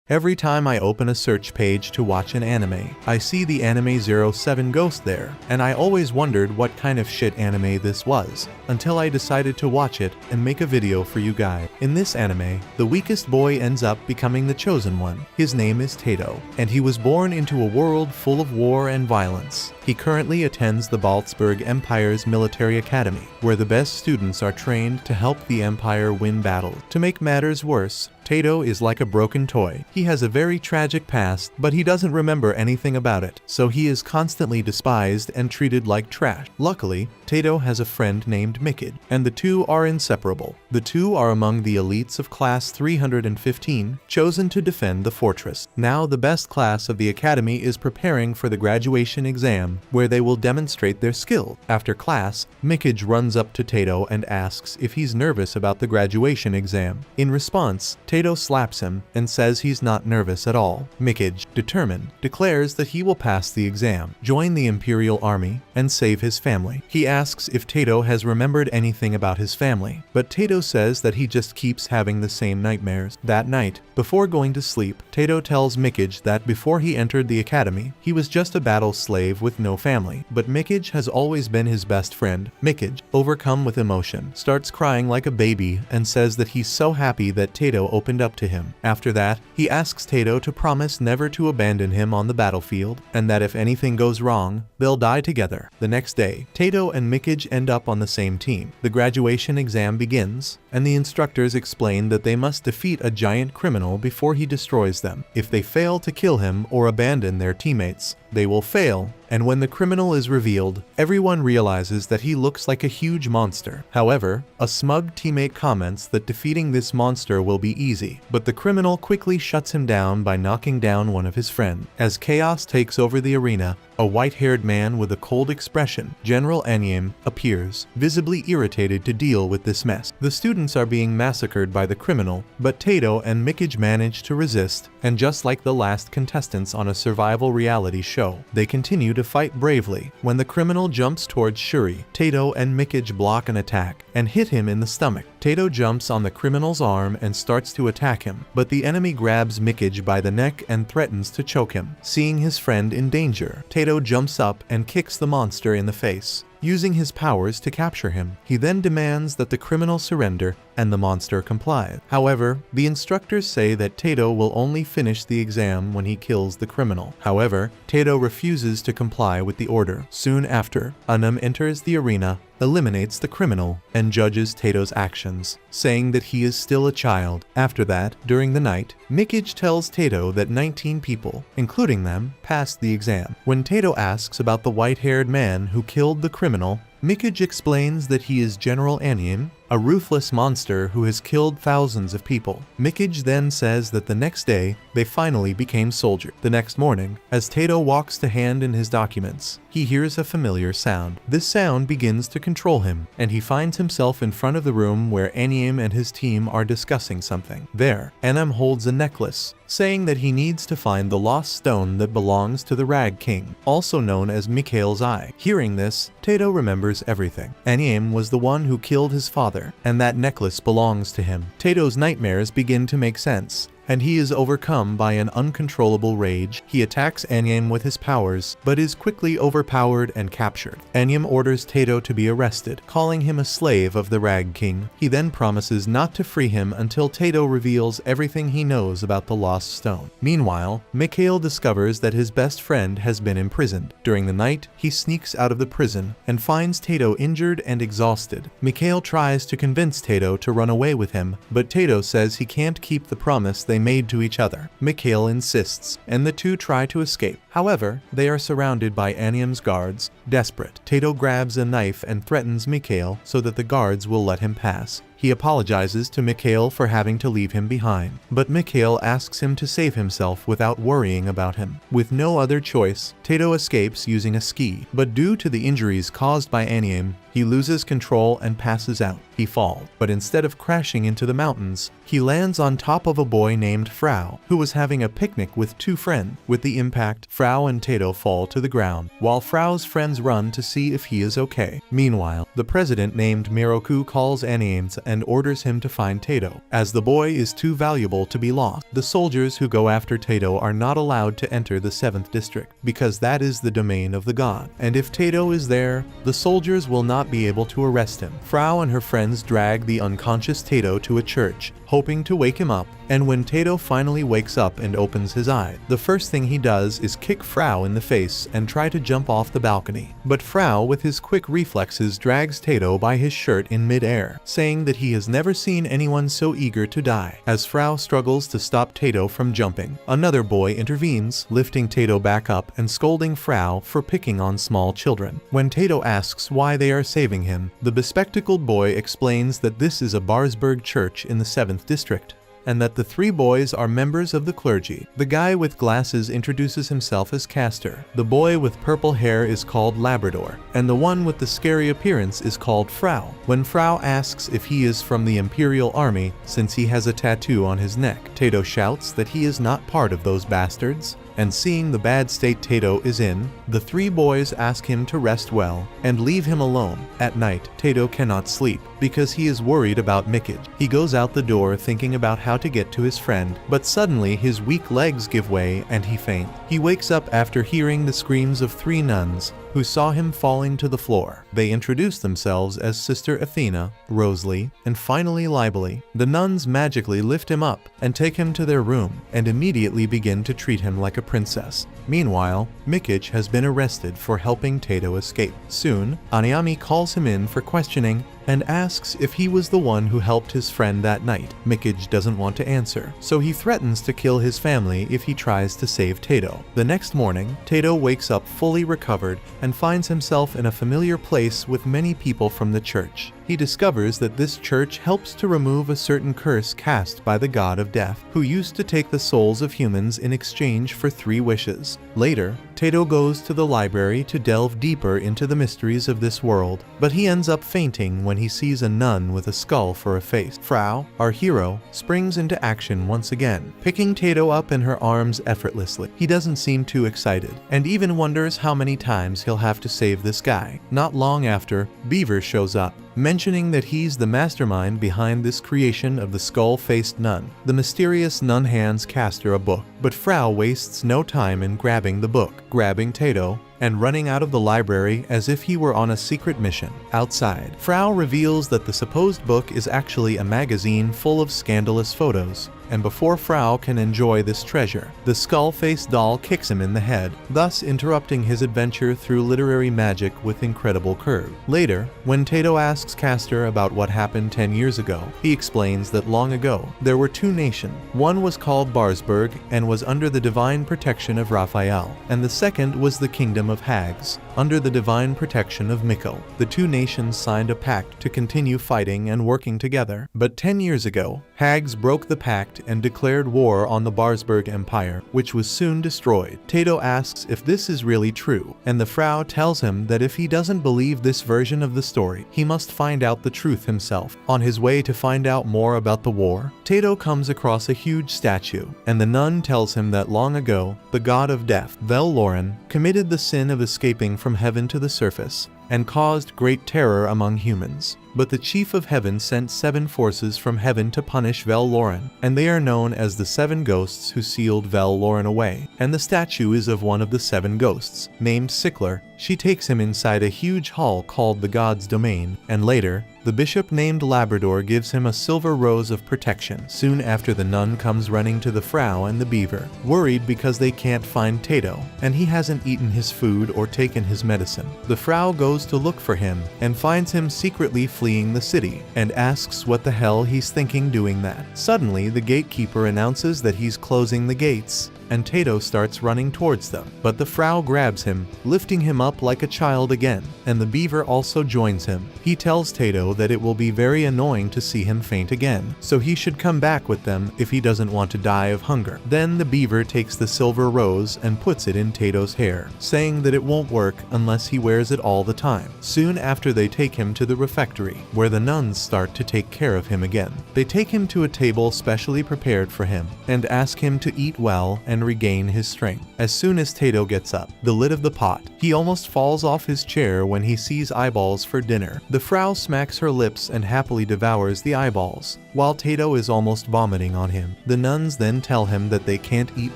Every time I open a search page to watch an anime, I see the Anime 07 Ghost there, and I always wondered what kind of shit anime this was, until I decided to watch it and make a video for you guys. In this anime, the weakest boy ends up becoming the chosen one. His name is Tato, and he was born into a world full of war and violence. He currently attends the Baltzberg Empire's military academy, where the best students are trained to help the Empire win battles. To make matters worse, Tato is like a broken toy. He has a very tragic past, but he doesn't remember anything about it, so he is constantly despised and treated like trash. Luckily, Tato has a friend named Mikid, and the two are inseparable. The two are among the elites of class 315, chosen to defend the fortress. Now the best class of the academy is preparing for the graduation exam, where they will demonstrate their skill. After class, Mikid runs up to Tato and asks if he's nervous about the graduation exam. In response, Tato slaps him and says he's not nervous at all. Mikid, determined, declares that he will pass the exam, join the Imperial Army, and save his family. He asks if Tato has remembered anything about his family, but Tato says that he just keeps having the same nightmares. That night, before going to sleep, Tato tells Mikid that before he entered the academy, he was just a battle slave with no family, but Mikid has always been his best friend. Mikid, overcome with emotion, starts crying like a baby and says that he's so happy that Tato opened up to him. After that, he asks Tato to promise never to abandon him on the battlefield, and that if anything goes wrong, they'll die together. The next day, Tato and Mikid end up on the same team. The graduation exam begins, and the instructors explain that they must defeat a giant criminal before he destroys them. If they fail to kill him or abandon their teammates, they will fail, and when the criminal is revealed, everyone realizes that he looks like a huge monster. However, a smug teammate comments that defeating this monster will be easy, but the criminal quickly shuts him down by knocking down one of his friends. As chaos takes over the arena, a white-haired man with a cold expression, General Anyim, appears, visibly irritated to deal with this mess. The students are being massacred by the criminal, but Tato and Mikid manage to resist, and just like the last contestants on a survival reality show, they continue to fight bravely. When the criminal jumps towards Shuri, Tato and Mikid block an attack and hit him in the stomach. Tato jumps on the criminal's arm and starts to attack him, but the enemy grabs Mikid by the neck and threatens to choke him. Seeing his friend in danger, Tato jumps up and kicks the monster in the face, using his powers to capture him. He then demands that the criminal surrender, and the monster complies. However, the instructors say that Tato will only finish the exam when he kills the criminal. However, Tato refuses to comply with the order. Soon after, Anyim enters the arena, eliminates the criminal, and judges Tato's actions, saying that he is still a child. After that, during the night, Mikid tells Tato that 19 people, including them, passed the exam. When Tato asks about the white-haired man who killed the criminal, Mikid explains that he is General Anyim, a ruthless monster who has killed thousands of people. Mikid then says that the next day, they finally became soldiers. The next morning, as Tato walks to hand in his documents, he hears a familiar sound. This sound begins to control him, and he finds himself in front of the room where Anyim and his team are discussing something. There, Anyim holds a necklace, saying that he needs to find the lost stone that belongs to the Rag King, also known as Mikhail's Eye. Hearing this, Tato remembers everything. Anyim was the one who killed his father, and that necklace belongs to him. Tato's nightmares begin to make sense, and he is overcome by an uncontrollable rage. He attacks Anyim with his powers, but is quickly overpowered and captured. Anyim orders Tato to be arrested, calling him a slave of the Rag King. He then promises not to free him until Tato reveals everything he knows about the lost stone. Meanwhile, Mikhail discovers that his best friend has been imprisoned. During the night, he sneaks out of the prison and finds Tato injured and exhausted. Mikhail tries to convince Tato to run away with him, but Tato says he can't keep the promise they made to each other. Mikhail insists, and the two try to escape. However, they are surrounded by Anyim's guards. Desperate, Tato grabs a knife and threatens Mikhail so that the guards will let him pass. He apologizes to Mikhail for having to leave him behind, but Mikhail asks him to save himself without worrying about him. With no other choice, Tato escapes using a ski, but due to the injuries caused by Anyim, He loses control and passes out. He falls, but instead of crashing into the mountains, he lands on top of a boy named Frau, who was having a picnic with two friends. With the impact, Frau and Tato fall to the ground, while Frau's friends run to see if he is okay. Meanwhile, the president named Miroku calls Anames and orders him to find Tato, as the boy is too valuable to be lost. The soldiers who go after Tato are not allowed to enter the 7th district, because that is the domain of the god, and if Tato is there, the soldiers will not be able to arrest him. Frau and her friends drag the unconscious Tato to a church, hoping to wake him up, and when Tato finally wakes up and opens his eyes, the first thing he does is kick Frau in the face and try to jump off the balcony. But Frau, with his quick reflexes, drags Tato by his shirt in mid-air, saying that he has never seen anyone so eager to die. As Frau struggles to stop Tato from jumping, another boy intervenes, lifting Tato back up and scolding Frau for picking on small children. When Tato asks why they are saving him, the bespectacled boy explains that this is a Barsberg church in the 7th district, and that the three boys are members of the clergy. The guy with glasses introduces himself as Castor, the boy with purple hair is called Labrador, and the one with the scary appearance is called Frau. When Frau asks if he is from the Imperial Army, since he has a tattoo on his neck, Tato shouts that he is not part of those bastards, and seeing the bad state Tato is in, the three boys ask him to rest well and leave him alone. At night, Tato cannot sleep because he is worried about Mikage. He goes out the door thinking about how to get to his friend, but suddenly his weak legs give way and he faints. He wakes up after hearing the screams of three nuns who saw him falling to the floor. They introduce themselves as Sister Athena, Rosalie, and finally Libely. The nuns magically lift him up and take him to their room and immediately begin to treat him like a princess. Meanwhile, Mikage has been arrested for helping Tato escape. Soon, Aniami calls him in for questioning and asks if he was the one who helped his friend that night. Mikage doesn't want to answer, so he threatens to kill his family if he tries to save Tato. The next morning, Tato wakes up fully recovered and finds himself in a familiar place with many people from the church. He discovers that this church helps to remove a certain curse cast by the god of death, who used to take the souls of humans in exchange for 3 wishes. Later, Tato goes to the library to delve deeper into the mysteries of this world, but he ends up fainting when he sees a nun with a skull for a face. Frau, our hero, springs into action once again, picking Tato up in her arms effortlessly. He doesn't seem too excited, and even wonders how many times he'll have to save this guy. Not long after, Beaver shows up, mentioning that he's the mastermind behind this creation of the skull-faced nun. The mysterious nun hands Castor a book, but Frau wastes no time in grabbing the book, grabbing Tato, and running out of the library as if he were on a secret mission. Outside, Frau reveals that the supposed book is actually a magazine full of scandalous photos, and before Frau can enjoy this treasure, the skull-faced doll kicks him in the head, thus interrupting his adventure through literary magic with incredible curve. Later, when Tato asks Castor about what happened 10 years ago, he explains that long ago, there were 2 nations. One was called Barsberg and was under the divine protection of Raphael, and the second was the kingdom of Hags, under the divine protection of Mikko. The 2 nations signed a pact to continue fighting and working together, but 10 years ago, Hags broke the pact and declared war on the Barsberg Empire, which was soon destroyed. Tato asks if this is really true, and the Frau tells him that if he doesn't believe this version of the story, he must find out the truth himself. On his way to find out more about the war, Tato comes across a huge statue, and the nun tells him that long ago, the god of death, Vel-Loren, committed the sin of escaping from heaven to the surface and caused great terror among humans. But the chief of heaven sent 7 forces from heaven to punish Vel-Loren, and they are known as the 7 ghosts who sealed Vel-Loren away. And the statue is of one of the 7 ghosts, named Sickler. She takes him inside a huge hall called the God's Domain, and later, the bishop named Labrador gives him a silver rose of protection. Soon after, the nun comes running to the Frau and the Beaver, worried because they can't find Tato, and he hasn't eaten his food or taken his medicine. The Frau goes to look for him and finds him secretly fleeing the city, and asks what the hell he's thinking doing that. Suddenly, the gatekeeper announces that he's closing the gates, and Tato starts running towards them. But the Frau grabs him, lifting him up like a child again, and the beaver also joins him. He tells Tato that it will be very annoying to see him faint again, so he should come back with them if he doesn't want to die of hunger. Then the beaver takes the silver rose and puts it in Tato's hair, saying that it won't work unless he wears it all the time. Soon after, they take him to the refectory, where the nuns start to take care of him again. They take him to a table specially prepared for him, and ask him to eat well and regain his strength. As soon as Tato gets up, the lid of the pot, he almost falls off his chair when he sees eyeballs for dinner. The Frau smacks her lips and happily devours the eyeballs, while Tato is almost vomiting on him. The nuns then tell him that they can't eat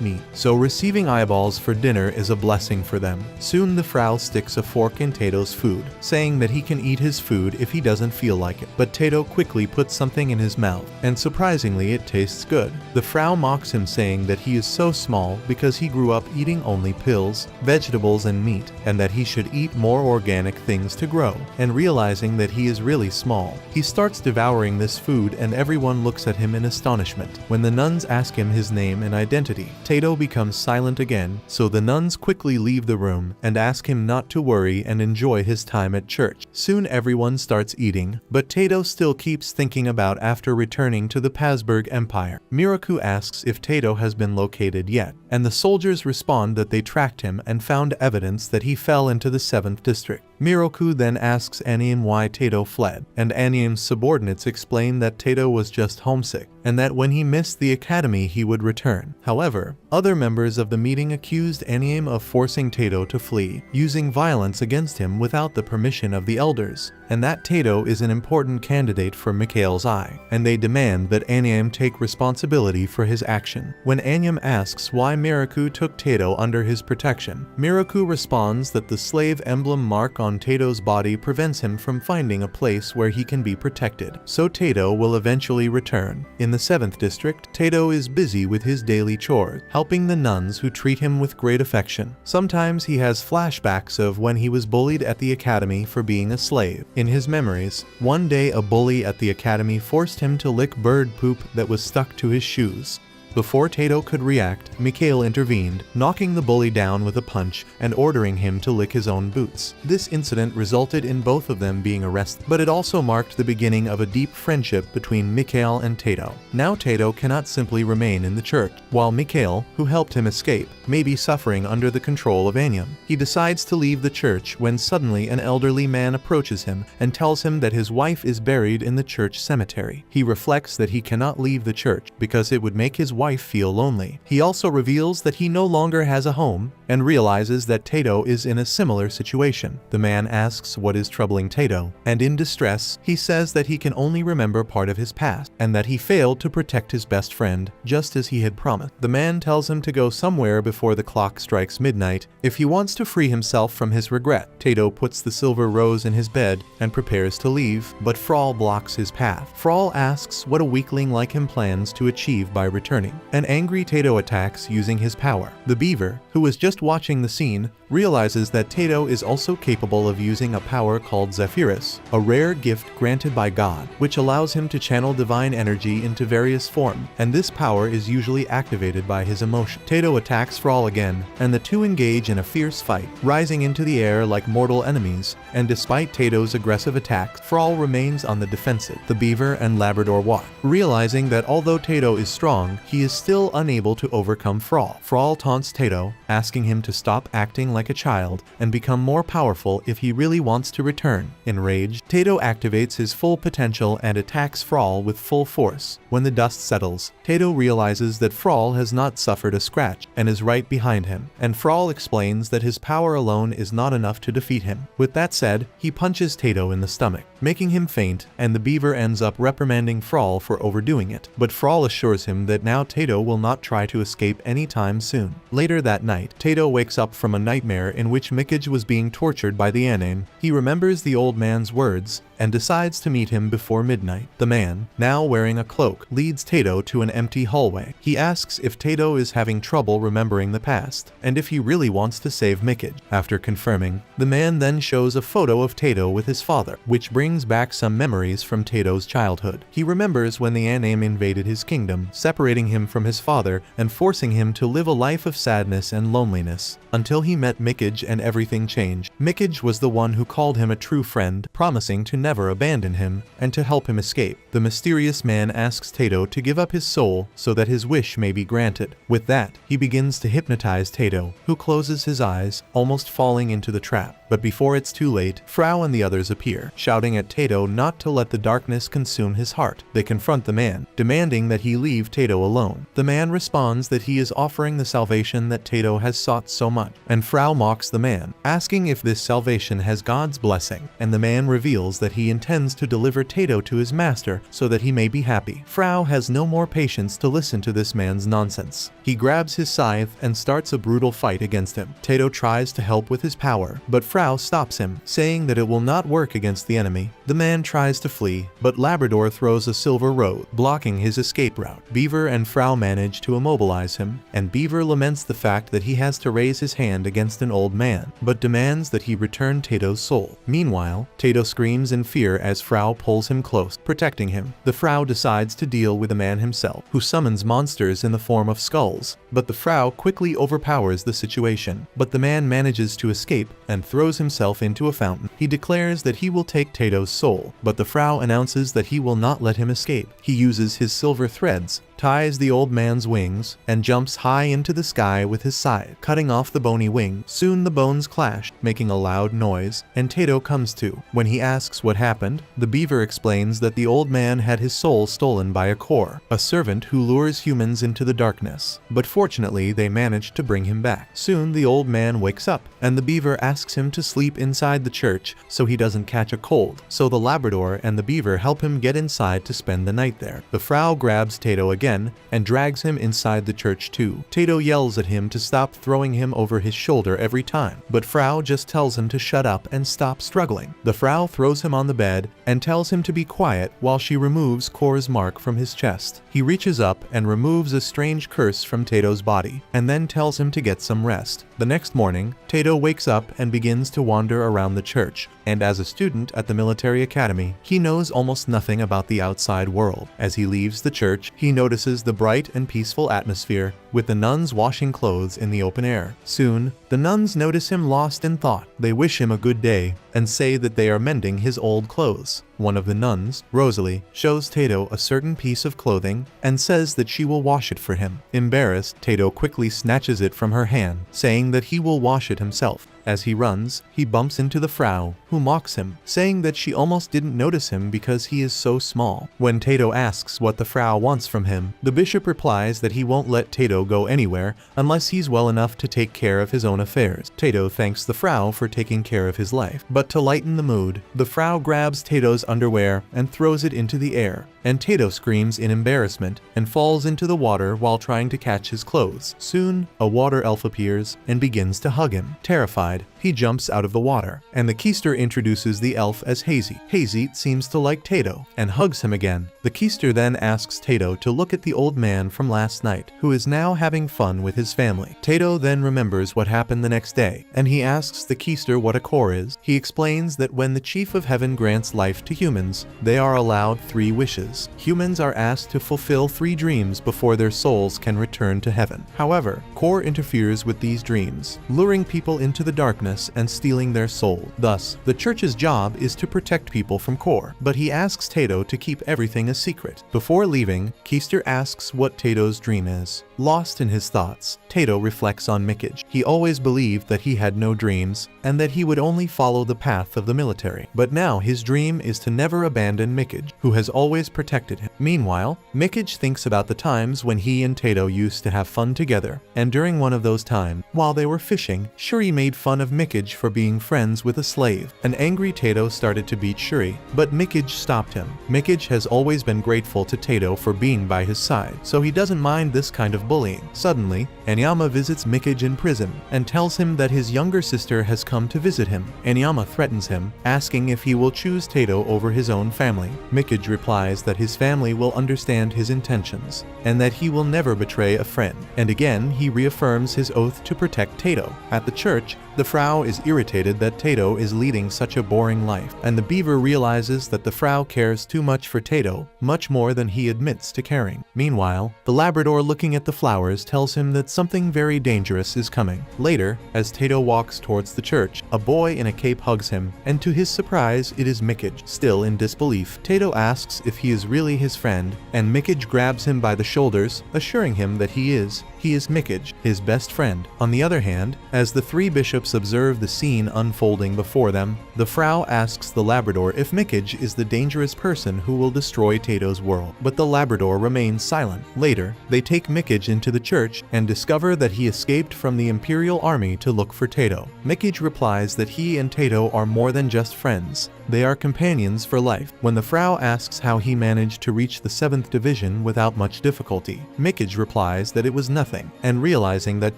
meat, so receiving eyeballs for dinner is a blessing for them. Soon the Frau sticks a fork in Tato's food, saying that he can eat his food if he doesn't feel like it. But Tato quickly puts something in his mouth, and surprisingly it tastes good. The Frau mocks him, saying that he is so small because he grew up eating only pills, vegetables and meat, and that he should eat more organic things to grow. And realizing that he is really small, he starts devouring this food, and everyone looks at him in astonishment. When the nuns ask him his name and identity, Tato becomes silent again, so the nuns quickly leave the room and ask him not to worry and enjoy his time at church. Soon everyone starts eating, but Tato still keeps thinking about after returning to the Pazberg Empire. Miraku asks if Tato has been located yet, and the soldiers respond that they tracked him and found evidence that he fell into the 7th district. Miraku then asks Anium why Tato fled, and Anium's subordinates explain that Tato was just homesick, and that when he missed the academy he would return. However, other members of the meeting accused Anium of forcing Tato to flee, using violence against him without the permission of the elders, and that Tato is an important candidate for Mikhail's eye, and they demand that Anium take responsibility for his action. When Anium asks why Miraku took Tato under his protection, Miraku responds that the slave emblem mark on Tato's body prevents him from finding a place where he can be protected, so Tato will eventually return. In the 7th district, Tato is busy with his daily chores, helping the nuns who treat him with great affection. Sometimes he has flashbacks of when he was bullied at the academy for being a slave. In his memories, one day a bully at the academy forced him to lick bird poop that was stuck to his shoes. Before Tato could react, Mikhail intervened, knocking the bully down with a punch and ordering him to lick his own boots. This incident resulted in both of them being arrested, but it also marked the beginning of a deep friendship between Mikhail and Tato. Now Tato cannot simply remain in the church, while Mikhail, who helped him escape, may be suffering under the control of Anium. He decides to leave the church when suddenly an elderly man approaches him and tells him that his wife is buried in the church cemetery. He reflects that he cannot leave the church because it would make his wife feel lonely. He also reveals that he no longer has a home and realizes that Tato is in a similar situation. The man asks what is troubling Tato, and in distress, he says that he can only remember part of his past and that he failed to protect his best friend, just as he had promised. The man tells him to go somewhere before the clock strikes midnight if he wants to free himself from his regret. Tato puts the silver rose in his bed and prepares to leave, but Frol blocks his path. Frol asks what a weakling like him plans to achieve by returning. An angry Tato attacks using his power. The beaver, who was just watching the scene, realizes that Tato is also capable of using a power called Zephyrus, a rare gift granted by God, which allows him to channel divine energy into various forms, and this power is usually activated by his emotion. Tato attacks Frol again, and the two engage in a fierce fight, rising into the air like mortal enemies, and despite Tato's aggressive attacks, Frol remains on the defensive. The beaver and Labrador watch, realizing that although Tato is strong, he is still unable to overcome Frol. Frol taunts Tato, asking him to stop acting like a child and become more powerful if he really wants to return. Enraged, Tato activates his full potential and attacks Frol with full force. When the dust settles, Tato realizes that Frol has not suffered a scratch and is right behind him, and Frol explains that his power alone is not enough to defeat him. With that said, he punches Tato in the stomach, making him faint, and the beaver ends up reprimanding Frol for overdoing it. But Frol assures him that now Tato will not try to escape anytime soon. Later that night, Tato wakes up from a nightmare in which Mikij was being tortured by the Anin. He remembers the old man's words and decides to meet him before midnight. The man, now wearing a cloak, leads Tato to an empty hallway. He asks if Tato is having trouble remembering the past, and if he really wants to save Mickage. After confirming, the man then shows a photo of Tato with his father, which brings back some memories from Tato's childhood. He remembers when the Aname invaded his kingdom, separating him from his father and forcing him to live a life of sadness and loneliness, until he met Mickage and everything changed. Mickage was the one who called him a true friend, promising to never abandon him and to help him escape. The mysterious man asks Tato to give up his soul so that his wish may be granted. With that, he begins to hypnotize Tato, who closes his eyes, almost falling into the trap. But before it's too late, Frau and the others appear, shouting at Tato not to let the darkness consume his heart. They confront the man, demanding that he leave Tato alone. The man responds that he is offering the salvation that Tato has sought so much, and Frau mocks the man, asking if this salvation has God's blessing, and the man reveals that he intends to deliver Tato to his master so that he may be happy. Frau has no more patience to listen to this man's nonsense. He grabs his scythe and starts a brutal fight against him. Tato tries to help with his power, but Frau stops him, saying that it will not work against the enemy. The man tries to flee, but Labrador throws a silver road, blocking his escape route. Beaver and Frau manage to immobilize him, and Beaver laments the fact that he has to raise his hand against an old man, but demands that he return Tato's soul. Meanwhile, Tato screams in fear as Frau pulls him close, protecting him. The Frau decides to deal with the man himself, who summons monsters in the form of skulls, but the Frau quickly overpowers the situation. But the man manages to escape and throws himself into a fountain. He declares that he will take Tato's soul, but the Frau announces that he will not let him escape. He uses his silver threads, ties the old man's wings, and jumps high into the sky with his scythe, cutting off the bony wing. Soon the bones clash, making a loud noise, and Tato comes to. When he asks what happened, the beaver explains that the old man had his soul stolen by a Kor, a servant who lures humans into the darkness, but fortunately they managed to bring him back. Soon the old man wakes up, and the beaver asks him to sleep inside the church so he doesn't catch a cold, so the Labrador and the beaver help him get inside to spend the night there. The Frau grabs Tato again and drags him inside the church too. Tato yells at him to stop throwing him over his shoulder every time, but Frau just tells him to shut up and stop struggling. The Frau throws him on the bed and tells him to be quiet while she removes Kor's mark from his chest. He reaches up and removes a strange curse from Tato's body, and then tells him to get some rest. The next morning, Tato wakes up and begins to wander around the church, and as a student at the military academy, he knows almost nothing about the outside world. As he leaves the church, he notices the bright and peaceful atmosphere, with the nuns washing clothes in the open air. Soon, the nuns notice him lost in thought. They wish him a good day, and say that they are mending his old clothes. One of the nuns, Rosalie, shows Tato a certain piece of clothing and says that she will wash it for him. Embarrassed, Tato quickly snatches it from her hand, saying that he will wash it himself. As he runs, he bumps into the Frau, who mocks him, saying that she almost didn't notice him because he is so small. When Tato asks what the Frau wants from him, the bishop replies that he won't let Tato go anywhere unless he's well enough to take care of his own affairs. Tato thanks the Frau for taking care of his life, but to lighten the mood, the Frau grabs Tato's underwear and throws it into the air, and Tato screams in embarrassment and falls into the water while trying to catch his clothes. Soon, a water elf appears and begins to hug him. Terrified, he jumps out of the water, and the keister introduces the elf as Hazy. Hazy seems to like Tato and hugs him again. The keister then asks Tato to look at the old man from last night, who is now having fun with his family. Tato then remembers what happened the next day, and he asks the keister what a Kor is. He explains that when the Chief of Heaven grants life to humans, they are allowed 3 wishes. Humans are asked to fulfill 3 dreams before their souls can return to heaven. However, Kor interferes with these dreams, luring people into the darkness and stealing their soul. Thus, the church's job is to protect people from Kor, but he asks Tato to keep everything a secret. Before leaving, Keister asks what Tato's dream is. Lost in his thoughts, Tato reflects on Mickage. He always believed that he had no dreams, and that he would only follow the path of the military. But now his dream is to never abandon Mickage, who has always protected him. Meanwhile, Mickage thinks about the times when he and Tato used to have fun together, and during one of those times, while they were fishing, Shuri made fun of Mickage for being friends with a slave. An angry Tato started to beat Shuri, but Mickage stopped him. Mickage has always been grateful to Tato for being by his side, so he doesn't mind this kind of of bullying. Suddenly, Anyama visits Mikage in prison and tells him that his younger sister has come to visit him. Anyama threatens him, asking if he will choose Tato over his own family. Mikage replies that his family will understand his intentions, and that he will never betray a friend. And again, he reaffirms his oath to protect Tato. At the church, the Frau is irritated that Tato is leading such a boring life, and the beaver realizes that the Frau cares too much for Tato, much more than he admits to caring. Meanwhile, the Labrador looking at the flowers tells him that something very dangerous is coming. Later, as Tato walks towards the church, a boy in a cape hugs him, and to his surprise, it is Mikage. Still in disbelief, Tato asks if he is really his friend, and Mikage grabs him by the shoulders, assuring him that he is Mikage, his best friend. On the other hand, as the three bishops observe the scene unfolding before them, the Frau asks the Labrador if Mikage is the dangerous person who will destroy Tato's world, but the Labrador remains silent. Later, they take Mikage into the church and discover that he escaped from the Imperial Army to look for Tato. Mikage replies that he and Tato are more than just friends. They are companions for life. When the Frau asks how he managed to reach the 7th Division without much difficulty, Mikage replies that it was nothing, and realizing that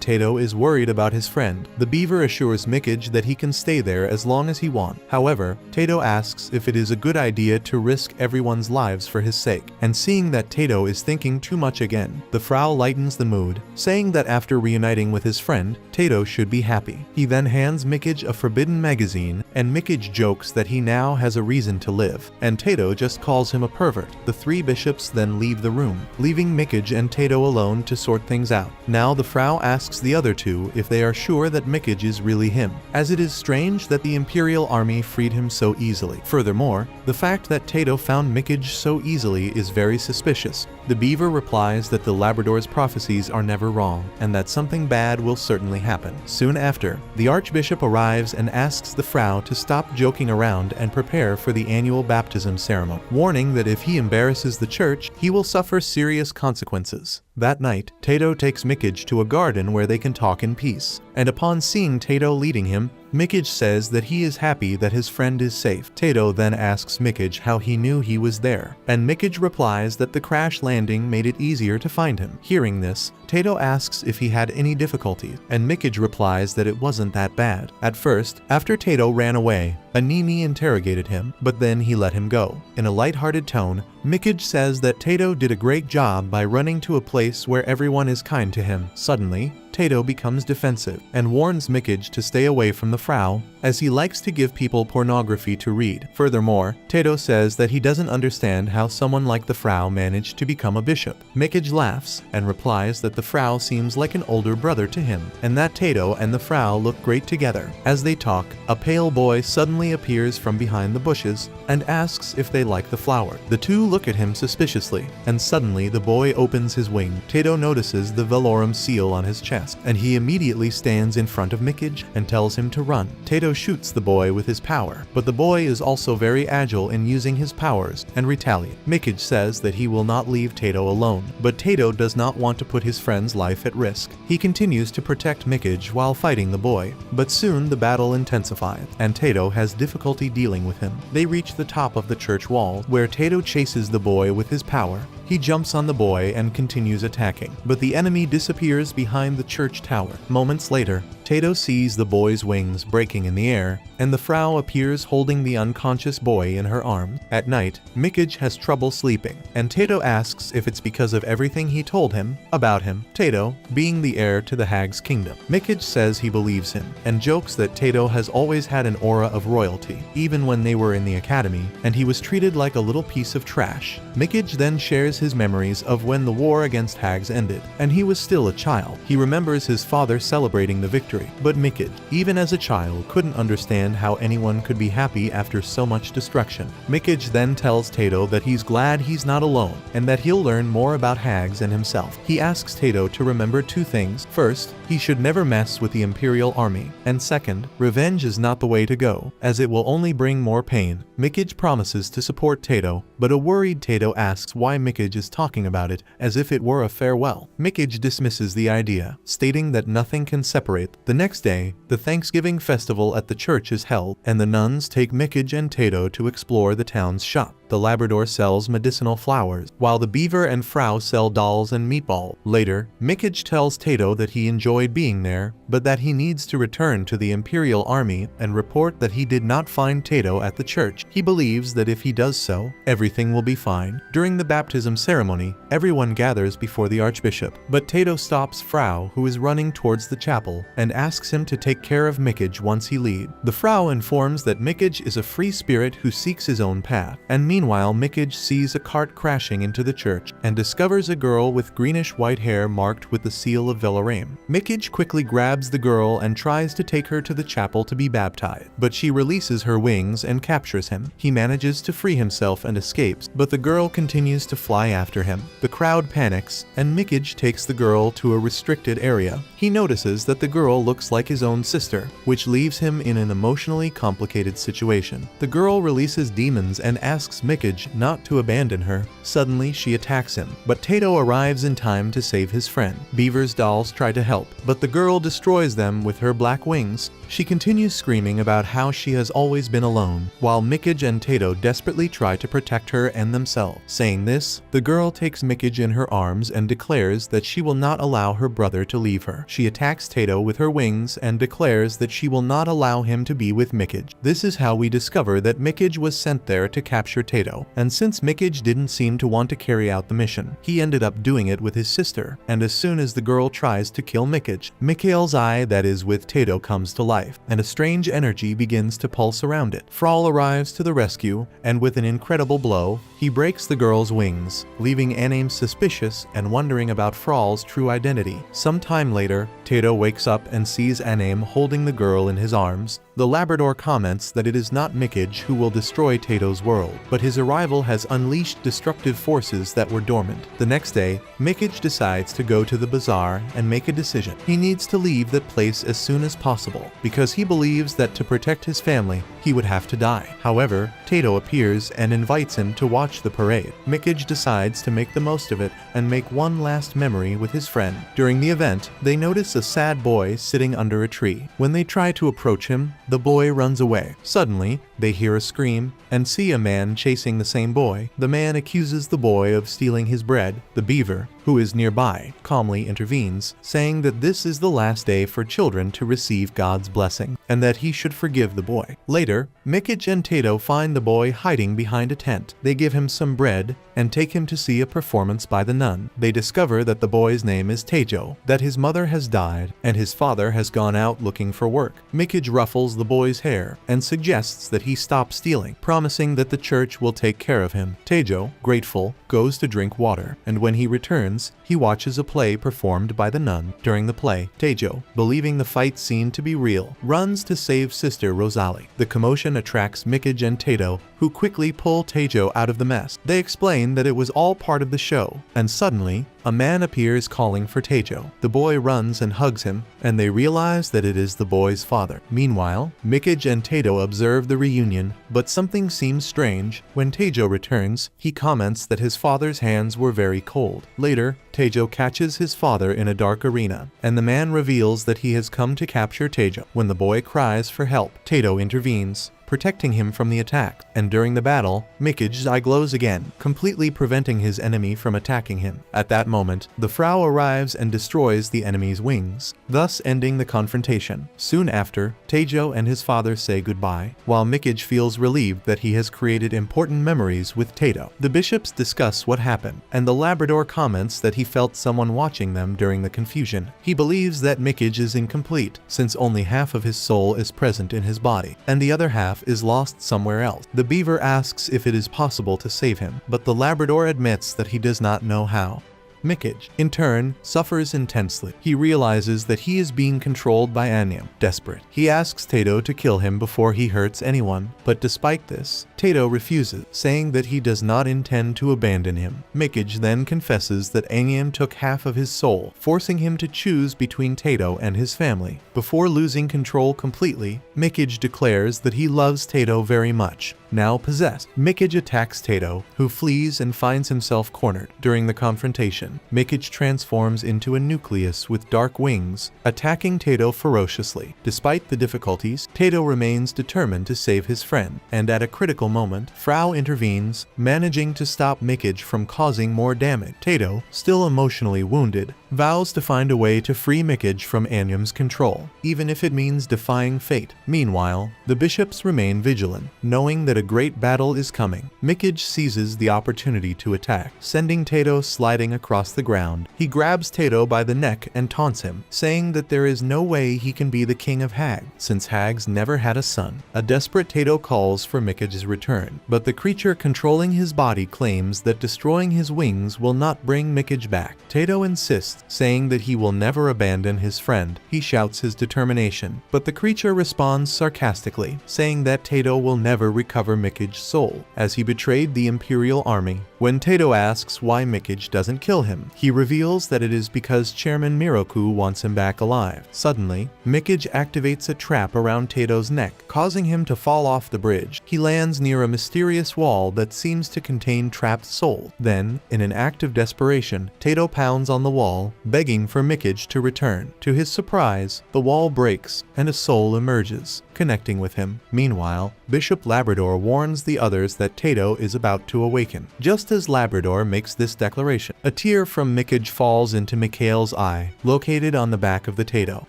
Tato is worried about his friend, the beaver assures Mikage that he can stay there as long as he wants. However, Tato asks if it is a good idea to risk everyone's lives for his sake, and seeing that Tato is thinking too much again, the Frau lightens the mood, saying that after reuniting with his friend, Tato should be happy. He then hands Mikage a forbidden magazine, and Mikage jokes that he now has a reason to live, and Tato just calls him a pervert. The three bishops then leave the room, leaving Mikage and Tato alone to sort things out. Now the Frau asks the other two if they are sure that Mikage is really him, as it is strange that the Imperial Army freed him so easily. Furthermore, the fact that Tato found Mikage so easily is very suspicious. The beaver replies that the Labrador's prophecies are never wrong, and that something bad will certainly happen. Soon after, the Archbishop arrives and asks the Frau to stop joking around and prepare for the annual baptism ceremony, warning that if he embarrasses the church, he will suffer serious consequences. That night, Tato takes Mikage to a garden where they can talk in peace, and upon seeing Tato leading him, Mikage says that he is happy that his friend is safe. Tato then asks Mikage how he knew he was there, and Mikage replies that the crash landing made it easier to find him. Hearing this, Tato asks if he had any difficulties, and Mikage replies that it wasn't that bad. At first, after Tato ran away, Animi interrogated him, but then he let him go. In a light-hearted tone, Mikage says that Tato did a great job by running to a place where everyone is kind to him. Suddenly, Tato becomes defensive and warns Mikage to stay away from the Frau, as he likes to give people pornography to read. Furthermore, Tato says that he doesn't understand how someone like the Frau managed to become a bishop. Mikage laughs and replies that the Frau seems like an older brother to him, and that Tato and the Frau look great together. As they talk, a pale boy suddenly appears from behind the bushes and asks if they like the flower. The two look at him suspiciously, and suddenly the boy opens his wing. Tato notices the Velorum seal on his chest, and he immediately stands in front of Mikage and tells him to run. Tato shoots the boy with his power, but the boy is also very agile in using his powers and retaliates. Mikage says that he will not leave Tato alone, but Tato does not want to put his friend's life at risk. He continues to protect Mikage while fighting the boy, but soon the battle intensifies, and Tato has difficulty dealing with him. They reach the top of the church wall, where Tato chases the boy with his power. He jumps on the boy and continues attacking, but the enemy disappears behind the church tower. Moments later, Tato sees the boy's wings breaking in the air, and the Frau appears holding the unconscious boy in her arms. At night, Mikage has trouble sleeping, and Tato asks if it's because of everything he told him about him, Tato being the heir to the Hag's kingdom. Mikage says he believes him, and jokes that Tato has always had an aura of royalty, even when they were in the academy, and he was treated like a little piece of trash. Mikage then shares his memories of when the war against Hags ended, and he was still a child. He remembers his father celebrating the victory, but Mikage, even as a child, couldn't understand how anyone could be happy after so much destruction. Mikage then tells Tato that he's glad he's not alone, and that he'll learn more about Hags and himself. He asks Tato to remember two things. First, he should never mess with the Imperial Army, and second, revenge is not the way to go, as it will only bring more pain. Mikage promises to support Tato, but a worried Tato asks why Mikage is talking about it as if it were a farewell. Mikage dismisses the idea, stating that nothing can separate. The next day, the Thanksgiving festival at the church is held, and the nuns take Mikage and Tato to explore the town's shop. The Labrador sells medicinal flowers, while the Beaver and Frau sell dolls and meatballs. Later, Mickage tells Tato that he enjoyed being there, but that he needs to return to the Imperial Army and report that he did not find Tato at the church. He believes that if he does so, everything will be fine. During the baptism ceremony, everyone gathers before the Archbishop, but Tato stops Frau, who is running towards the chapel, and asks him to take care of Mickage once he leaves. The Frau informs that Mickage is a free spirit who seeks his own path, and meanwhile Mickage sees a cart crashing into the church and discovers a girl with greenish-white hair marked with the seal of Velaram. Mickage quickly grabs the girl and tries to take her to the chapel to be baptized, but she releases her wings and captures him. He manages to free himself and escapes, but the girl continues to fly after him. The crowd panics, and Mickage takes the girl to a restricted area. He notices that the girl looks like his own sister, which leaves him in an emotionally complicated situation. The girl releases demons and asks Mickage not to abandon her. Suddenly, she attacks him, but Tato arrives in time to save his friend. Beaver's dolls try to help, but the girl destroys them with her black wings. She continues screaming about how she has always been alone, while Mickage and Tato desperately try to protect her and themselves. Saying this, the girl takes Mickage in her arms and declares that she will not allow her brother to leave her. She attacks Tato with her wings and declares that she will not allow him to be with Mickage. This is how we discover that Mickage was sent there to capture Tato, and since Mickage didn't seem to want to carry out the mission, he ended up doing it with his sister, and as soon as the girl tries to kill Mickage, Mikhail's eye that is with Tato comes to life, and a strange energy begins to pulse around it. Frau arrives to the rescue, and with an incredible blow, he breaks the girl's wings, leaving Aname suspicious and wondering about Frau's true identity. Some time later, Tato wakes up and sees Aname holding the girl in his arms. The Labrador comments that it is not Mickage who will destroy Tato's world, but his arrival has unleashed destructive forces that were dormant. The next day, Mickage decides to go to the bazaar and make a decision. He needs to leave that place as soon as possible, because he believes that to protect his family, he would have to die. However, Tato appears and invites him to watch the parade. Mickage decides to make the most of it and make one last memory with his friend. During the event, they notice a sad boy sitting under a tree. When they try to approach him, the boy runs away. Suddenly, they hear a scream and see a man chasing the same boy. The man accuses the boy of stealing his bread. The Beaver, who is nearby, calmly intervenes, saying that this is the last day for children to receive God's blessing, and that he should forgive the boy. Later, Mickage and Tato find the boy hiding behind a tent. They give him some bread and take him to see a performance by the nun. They discover that the boy's name is Tejo, that his mother has died, and his father has gone out looking for work. Mickage ruffles the boy's hair and suggests that he stop stealing, promising that the church will take care of him. Tejo, grateful, goes to drink water, and when he returns, he watches a play performed by the nun. During the play, Tejo, believing the fight scene to be real, runs to save sister Rosalie. The commotion attracts Mickage and Tato, who quickly pull Tejo out of the mess. They explain that it was all part of the show, and suddenly, a man appears calling for Tejo. The boy runs and hugs him, and they realize that it is the boy's father. Meanwhile, Mickage and Tato observe the reunion, but something seems strange. When Tejo returns, he comments that his father's hands were very cold. Later, Tejo catches his father in a dark arena, and the man reveals that he has come to capture Tejo. When the boy cries for help, Tato intervenes, protecting him from the attack, and during the battle, Mickage's eye glows again, completely preventing his enemy from attacking him. At that moment, the Frau arrives and destroys the enemy's wings, thus ending the confrontation. Soon after, Tejo and his father say goodbye, while Mickage feels relieved that he has created important memories with Tato. The bishops discuss what happened, and the Labrador comments that he felt someone watching them during the confusion. He believes that Mickage is incomplete, since only half of his soul is present in his body, and the other half is lost somewhere else. The Beaver asks if it is possible to save him, but the Labrador admits that he does not know how. Mickage, in turn, suffers intensely. He realizes that he is being controlled by Anyam. Desperate, he asks Tato to kill him before he hurts anyone, but despite this, Tato refuses, saying that he does not intend to abandon him. Mickage then confesses that Anyam took half of his soul, forcing him to choose between Tato and his family. Before losing control completely, Mickage declares that he loves Tato very much. Now possessed, Mickage attacks Tato, who flees and finds himself cornered. During the confrontation, him. Mikage transforms into a nucleus with dark wings, attacking Tato ferociously. Despite the difficulties, Tato remains determined to save his friend, and at a critical moment, Frau intervenes, managing to stop Mikage from causing more damage. Tato, still emotionally wounded, vows to find a way to free Mikage from Anyam's control, even if it means defying fate. Meanwhile, the bishops remain vigilant, knowing that a great battle is coming. Mikage seizes the opportunity to attack, sending Tato sliding across the ground. He grabs Tato by the neck and taunts him, saying that there is no way he can be the king of Hag, since Hags never had a son. A desperate Tato calls for Mikage's return, but the creature controlling his body claims that destroying his wings will not bring Mikage back. Tato insists, saying that he will never abandon his friend. He shouts his determination, but the creature responds sarcastically, saying that Tato will never recover Mikage's soul, as he betrayed the Imperial Army. When Tato asks why Mikage doesn't kill him, he reveals that it is because Chairman Miroku wants him back alive. Suddenly, Mikage activates a trap around Tato's neck, causing him to fall off the bridge. He lands near a mysterious wall that seems to contain trapped souls. Then, in an act of desperation, Tato pounds on the wall, begging for Mikage to return. To his surprise, the wall breaks, and a soul emerges, connecting with him. Meanwhile, Bishop Labrador warns the others that Tato is about to awaken. Just as Labrador makes this declaration, a tear from Mikage falls into Mikhail's eye, located on the back of the Tato,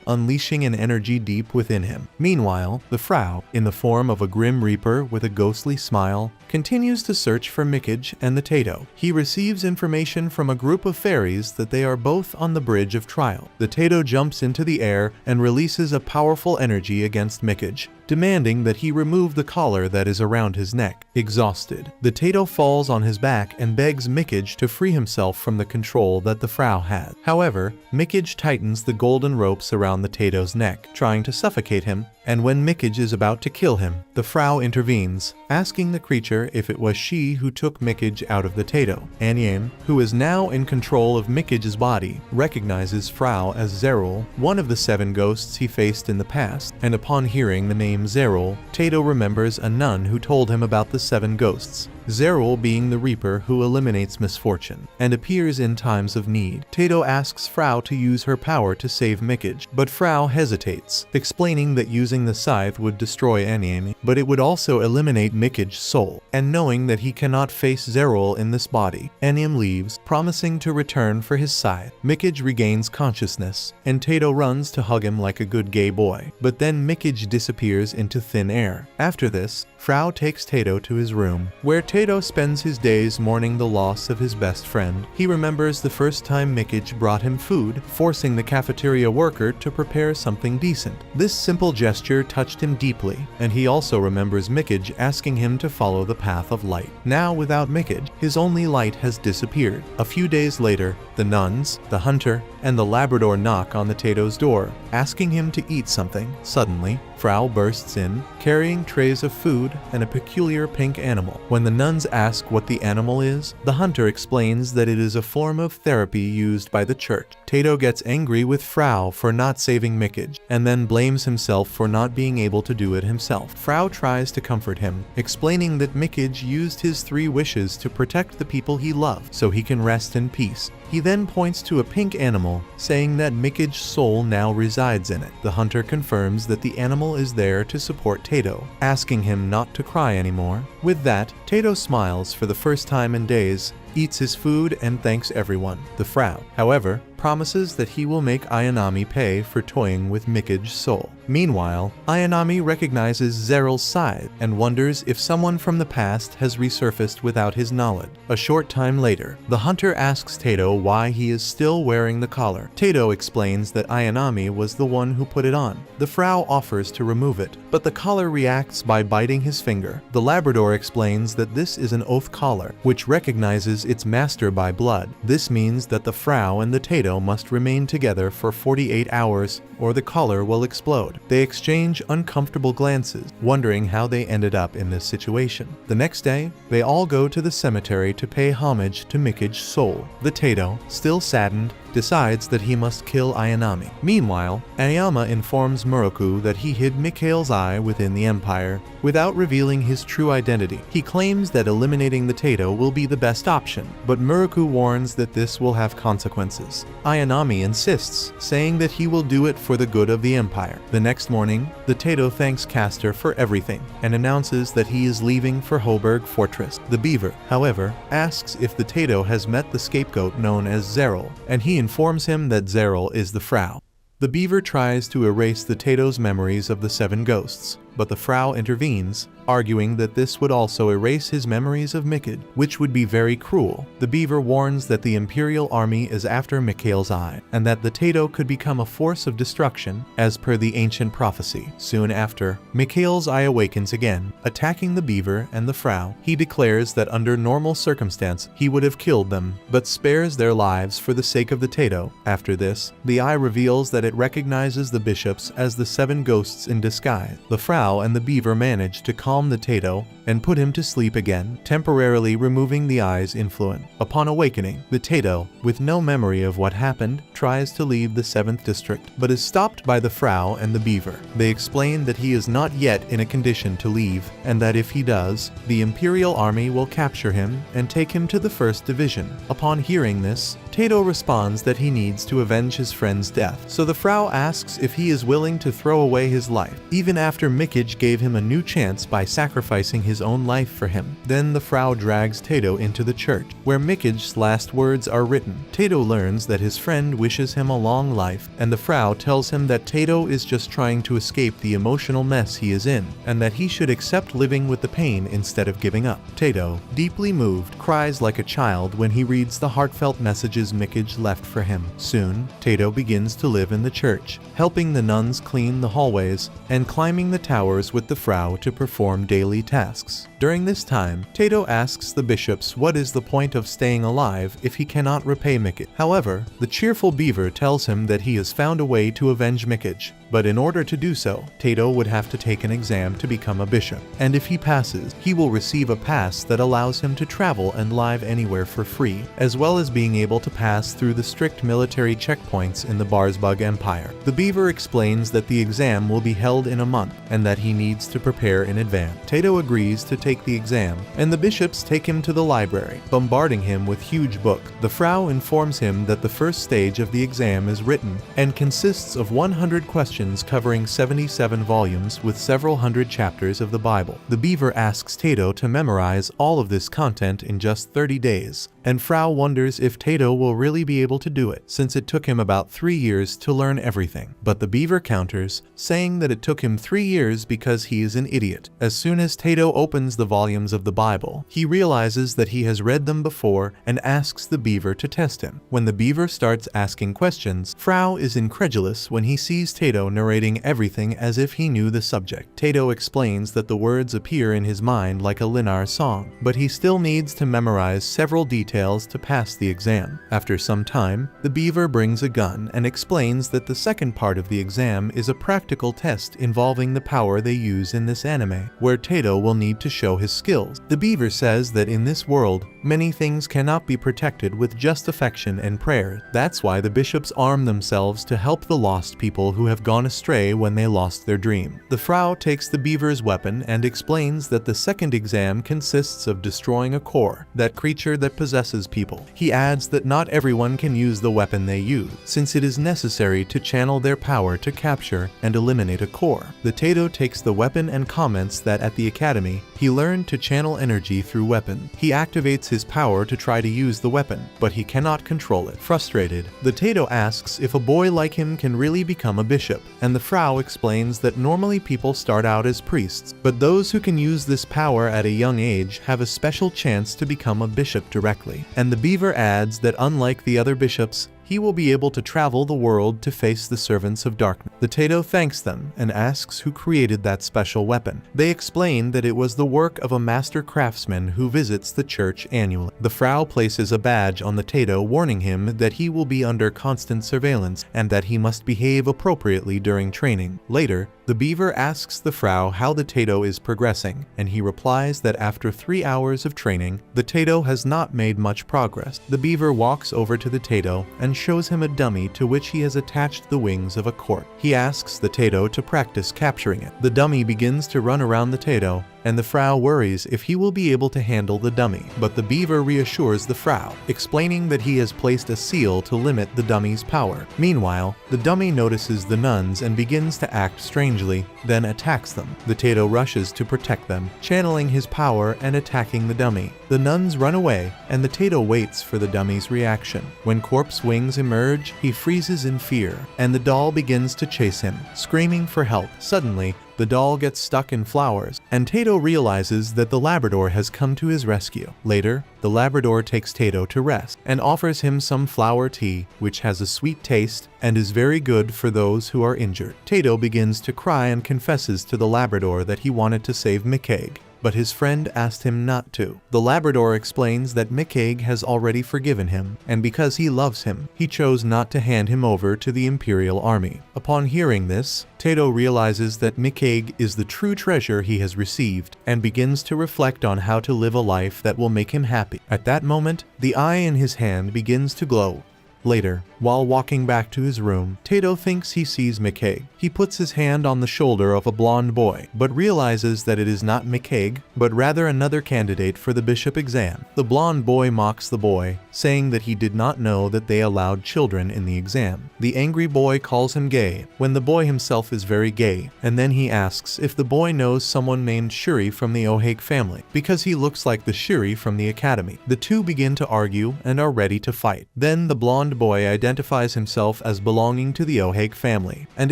unleashing an energy deep within him. Meanwhile, the Frau, in the form of a Grim Reaper with a ghostly smile, continues to search for Mikage and the Tato. He receives information from a group of fairies that they are both on the Bridge of Trial. The Tato jumps into the air and releases a powerful energy against Mikage, demanding that he remove the collar that is around his neck. Exhausted, the Tato falls on his back and begs Mikage to free himself from the control that the Frau has. However, Mikage tightens the golden ropes around the Tato's neck, trying to suffocate him, and when Mikage is about to kill him, the Frau intervenes, asking the creature if it was she who took Mikage out of the Tato. Anyam, who is now in control of Mikage's body, recognizes Frau as Zerul, one of the 7 ghosts he faced in the past, and upon hearing the name Zerul, Tato remembers a nun who told him about the 7 ghosts. Zerul being the Reaper who eliminates misfortune, and appears in times of need. Tato asks Frau to use her power to save Mikage, but Frau hesitates, explaining that using the scythe would destroy Anyam, but it would also eliminate Mikage's soul, and knowing that he cannot face Zerul in this body, Anyam leaves, promising to return for his scythe. Mikage regains consciousness, and Tato runs to hug him like a good gay boy, but then Mikage disappears into thin air. After this, Frau takes Tato to his room, where Tato spends his days mourning the loss of his best friend. He remembers the first time Mikage brought him food, forcing the cafeteria worker to prepare something decent. This simple gesture touched him deeply, and he also remembers Mikage asking him to follow the path of light. Now, without Mikage, his only light has disappeared. A few days later, the nuns, the hunter, and the Labrador knock on the Tato's door, asking him to eat something. Suddenly, Frau bursts in, carrying trays of food and a peculiar pink animal. When the nuns ask what the animal is, the hunter explains that it is a form of therapy used by the church. Tato gets angry with Frau for not saving Mikage, and then blames himself for not being able to do it himself. Frau tries to comfort him, explaining that Mikage used his 3 wishes to protect the people he loved, so he can rest in peace. He then points to a pink animal, saying that Mikage's soul now resides in it. The hunter confirms that the animal is there to support Tato, asking him not to cry anymore. With that, Tato smiles for the first time in days, eats his food, and thanks everyone. The Frau, however, promises that he will make Ayanami pay for toying with Mikage's soul. Meanwhile, Ayanami recognizes Zerul's scythe and wonders if someone from the past has resurfaced without his knowledge. A short time later, the hunter asks Tato why he is still wearing the collar. Tato explains that Ayanami was the one who put it on. The Frau offers to remove it, but the collar reacts by biting his finger. The Labrador explains that this is an oath collar, which recognizes its master by blood. This means that the Frau and the Tato must remain together for 48 hours, or the collar will explode. They exchange uncomfortable glances, wondering how they ended up in this situation. The next day, they all go to the cemetery to pay homage to Mikage's soul. The Tato, still saddened, decides that he must kill Ayanami. Meanwhile, Aoyama informs Muraku that he hid Mikhail's eye within the Empire without revealing his true identity. He claims that eliminating the Tato will be the best option, but Muraku warns that this will have consequences. Ayanami insists, saying that he will do it for the good of the Empire. The next morning, the Tato thanks Castor for everything and announces that he is leaving for Hoburg Fortress. The Beaver, however, asks if the Tato has met the scapegoat known as Zeril, and he informs him that Zeril is the Frau. The Beaver tries to erase the Tato's memories of the 7 ghosts, but the Frau intervenes, arguing that this would also erase his memories of Mikhail, which would be very cruel. The Beaver warns that the Imperial Army is after Mikhail's eye, and that the Tato could become a force of destruction, as per the ancient prophecy. Soon after, Mikhail's eye awakens again, attacking the Beaver and the Frau. He declares that under normal circumstance he would have killed them, but spares their lives for the sake of the Tato. After this, the eye reveals that it recognizes the bishops as the 7 ghosts in disguise. The Frau and the Beaver manage to calm the Tato and put him to sleep again, temporarily removing the eye's influence. Upon awakening, the Tato, with no memory of what happened, tries to leave the 7th district, but is stopped by the Frau and the Beaver. They explain that he is not yet in a condition to leave, and that if he does, the Imperial Army will capture him and take him to the 1st Division. Upon hearing this, Tato responds that he needs to avenge his friend's death, so the Frau asks if he is willing to throw away his life, even after Mikhail gave him a new chance by sacrificing his own life for him. Then the Frau drags Tato into the church, where Mikhail's last words are written. Tato learns that his friend wishes him a long life, and the Frau tells him that Tato is just trying to escape the emotional mess he is in, and that he should accept living with the pain instead of giving up. Tato, deeply moved, cries like a child when he reads the heartfelt messages Mikhail left for him. Soon, Tato begins to live in the church, helping the nuns clean the hallways and climbing the towers with the Frau to perform daily tasks. During this time, Tato asks the bishops what is the point of staying alive if he cannot repay Mikhail. However, the cheerful Beaver tells him that he has found a way to avenge Mikhail, but in order to do so, Tato would have to take an exam to become a bishop, and if he passes, he will receive a pass that allows him to travel and live anywhere for free, as well as being able to pass through the strict military checkpoints in the Barsbug Empire. The Beaver explains that the exam will be held in a month, and that he needs to prepare in advance. Tato agrees to take the exam, and the bishops take him to the library, bombarding him with huge books. The Frau informs him that the first stage of the exam is written, and consists of 100 questions covering 77 volumes with several hundred chapters of the Bible. The Beaver asks Tato to memorize all of this content in just 30 days, and Frau wonders if Tato will really be able to do it, since it took him about 3 years to learn everything. But the Beaver counters, saying that it took him 3 years because he is an idiot. As soon as Tato opens the volumes of the Bible, he realizes that he has read them before and asks the Beaver to test him. When the Beaver starts asking questions, Frau is incredulous when he sees Tato narrating everything as if he knew the subject. Tato explains that the words appear in his mind like a Linar song, but he still needs to memorize several details to pass the exam. After some time, the Beaver brings a gun and explains that the second part of the exam is a practical test involving the power they use in this anime, where Tato will need to show his skills. The Beaver says that in this world, many things cannot be protected with just affection and prayer. That's why the bishops arm themselves to help the lost people who have gone astray when they lost their dream. The Frau takes the Beaver's weapon and explains that the second exam consists of destroying a core, that creature that possesses people. He adds that not everyone can use the weapon they use, since it is necessary to channel their power to capture and eliminate a core. The Tato takes the weapon and comments that at the academy, he learned to channel energy through weapon. He activates his power to try to use the weapon, but he cannot control it. Frustrated, the Tato asks if a boy like him can really become a bishop, and the Frau explains that normally people start out as priests, but those who can use this power at a young age have a special chance to become a bishop directly. And the Beaver adds that unlike the other bishops, he will be able to travel the world to face the servants of darkness. The Tato thanks them and asks who created that special weapon. They explain that it was the work of a master craftsman who visits the church annually. The Frau places a badge on the Tato warning him that he will be under constant surveillance and that he must behave appropriately during training. Later, the Beaver asks the Frau how the Tato is progressing, and he replies that after 3 hours of training, the Tato has not made much progress. The Beaver walks over to the Tato and shows him a dummy to which he has attached the wings of a cork. He asks the Tato to practice capturing it. The dummy begins to run around the Tato, and the Frau worries if he will be able to handle the dummy, but the beaver reassures the Frau, explaining that he has placed a seal to limit the dummy's power. Meanwhile, the dummy notices the nuns and begins to act strangely, then attacks them. The Tato rushes to protect them, channeling his power and attacking the dummy. The nuns run away, and the Tato waits for the dummy's reaction. When Corp's wings emerge, he freezes in fear, and the doll begins to chase him, screaming for help. Suddenly, the doll gets stuck in flowers, and Tato realizes that the Labrador has come to his rescue. Later, the Labrador takes Tato to rest and offers him some flower tea, which has a sweet taste and is very good for those who are injured. Tato begins to cry and confesses to the Labrador that he wanted to save McCaig, but his friend asked him not to. The Labrador explains that McCaig has already forgiven him, and because he loves him, he chose not to hand him over to the Imperial Army. Upon hearing this, Tato realizes that McCaig is the true treasure he has received, and begins to reflect on how to live a life that will make him happy. At that moment, the eye in his hand begins to glow. Later, while walking back to his room, Tato thinks he sees McCaig. He puts his hand on the shoulder of a blonde boy, but realizes that it is not McCaig, but rather another candidate for the bishop exam. The blonde boy mocks the boy, saying that he did not know that they allowed children in the exam. The angry boy calls him gay, when the boy himself is very gay, and then he asks if the boy knows someone named Shuri from the O'Hake family, because he looks like the Shuri from the academy. The two begin to argue and are ready to fight. Then the blonde boy identifies himself as belonging to the O'Hake family, and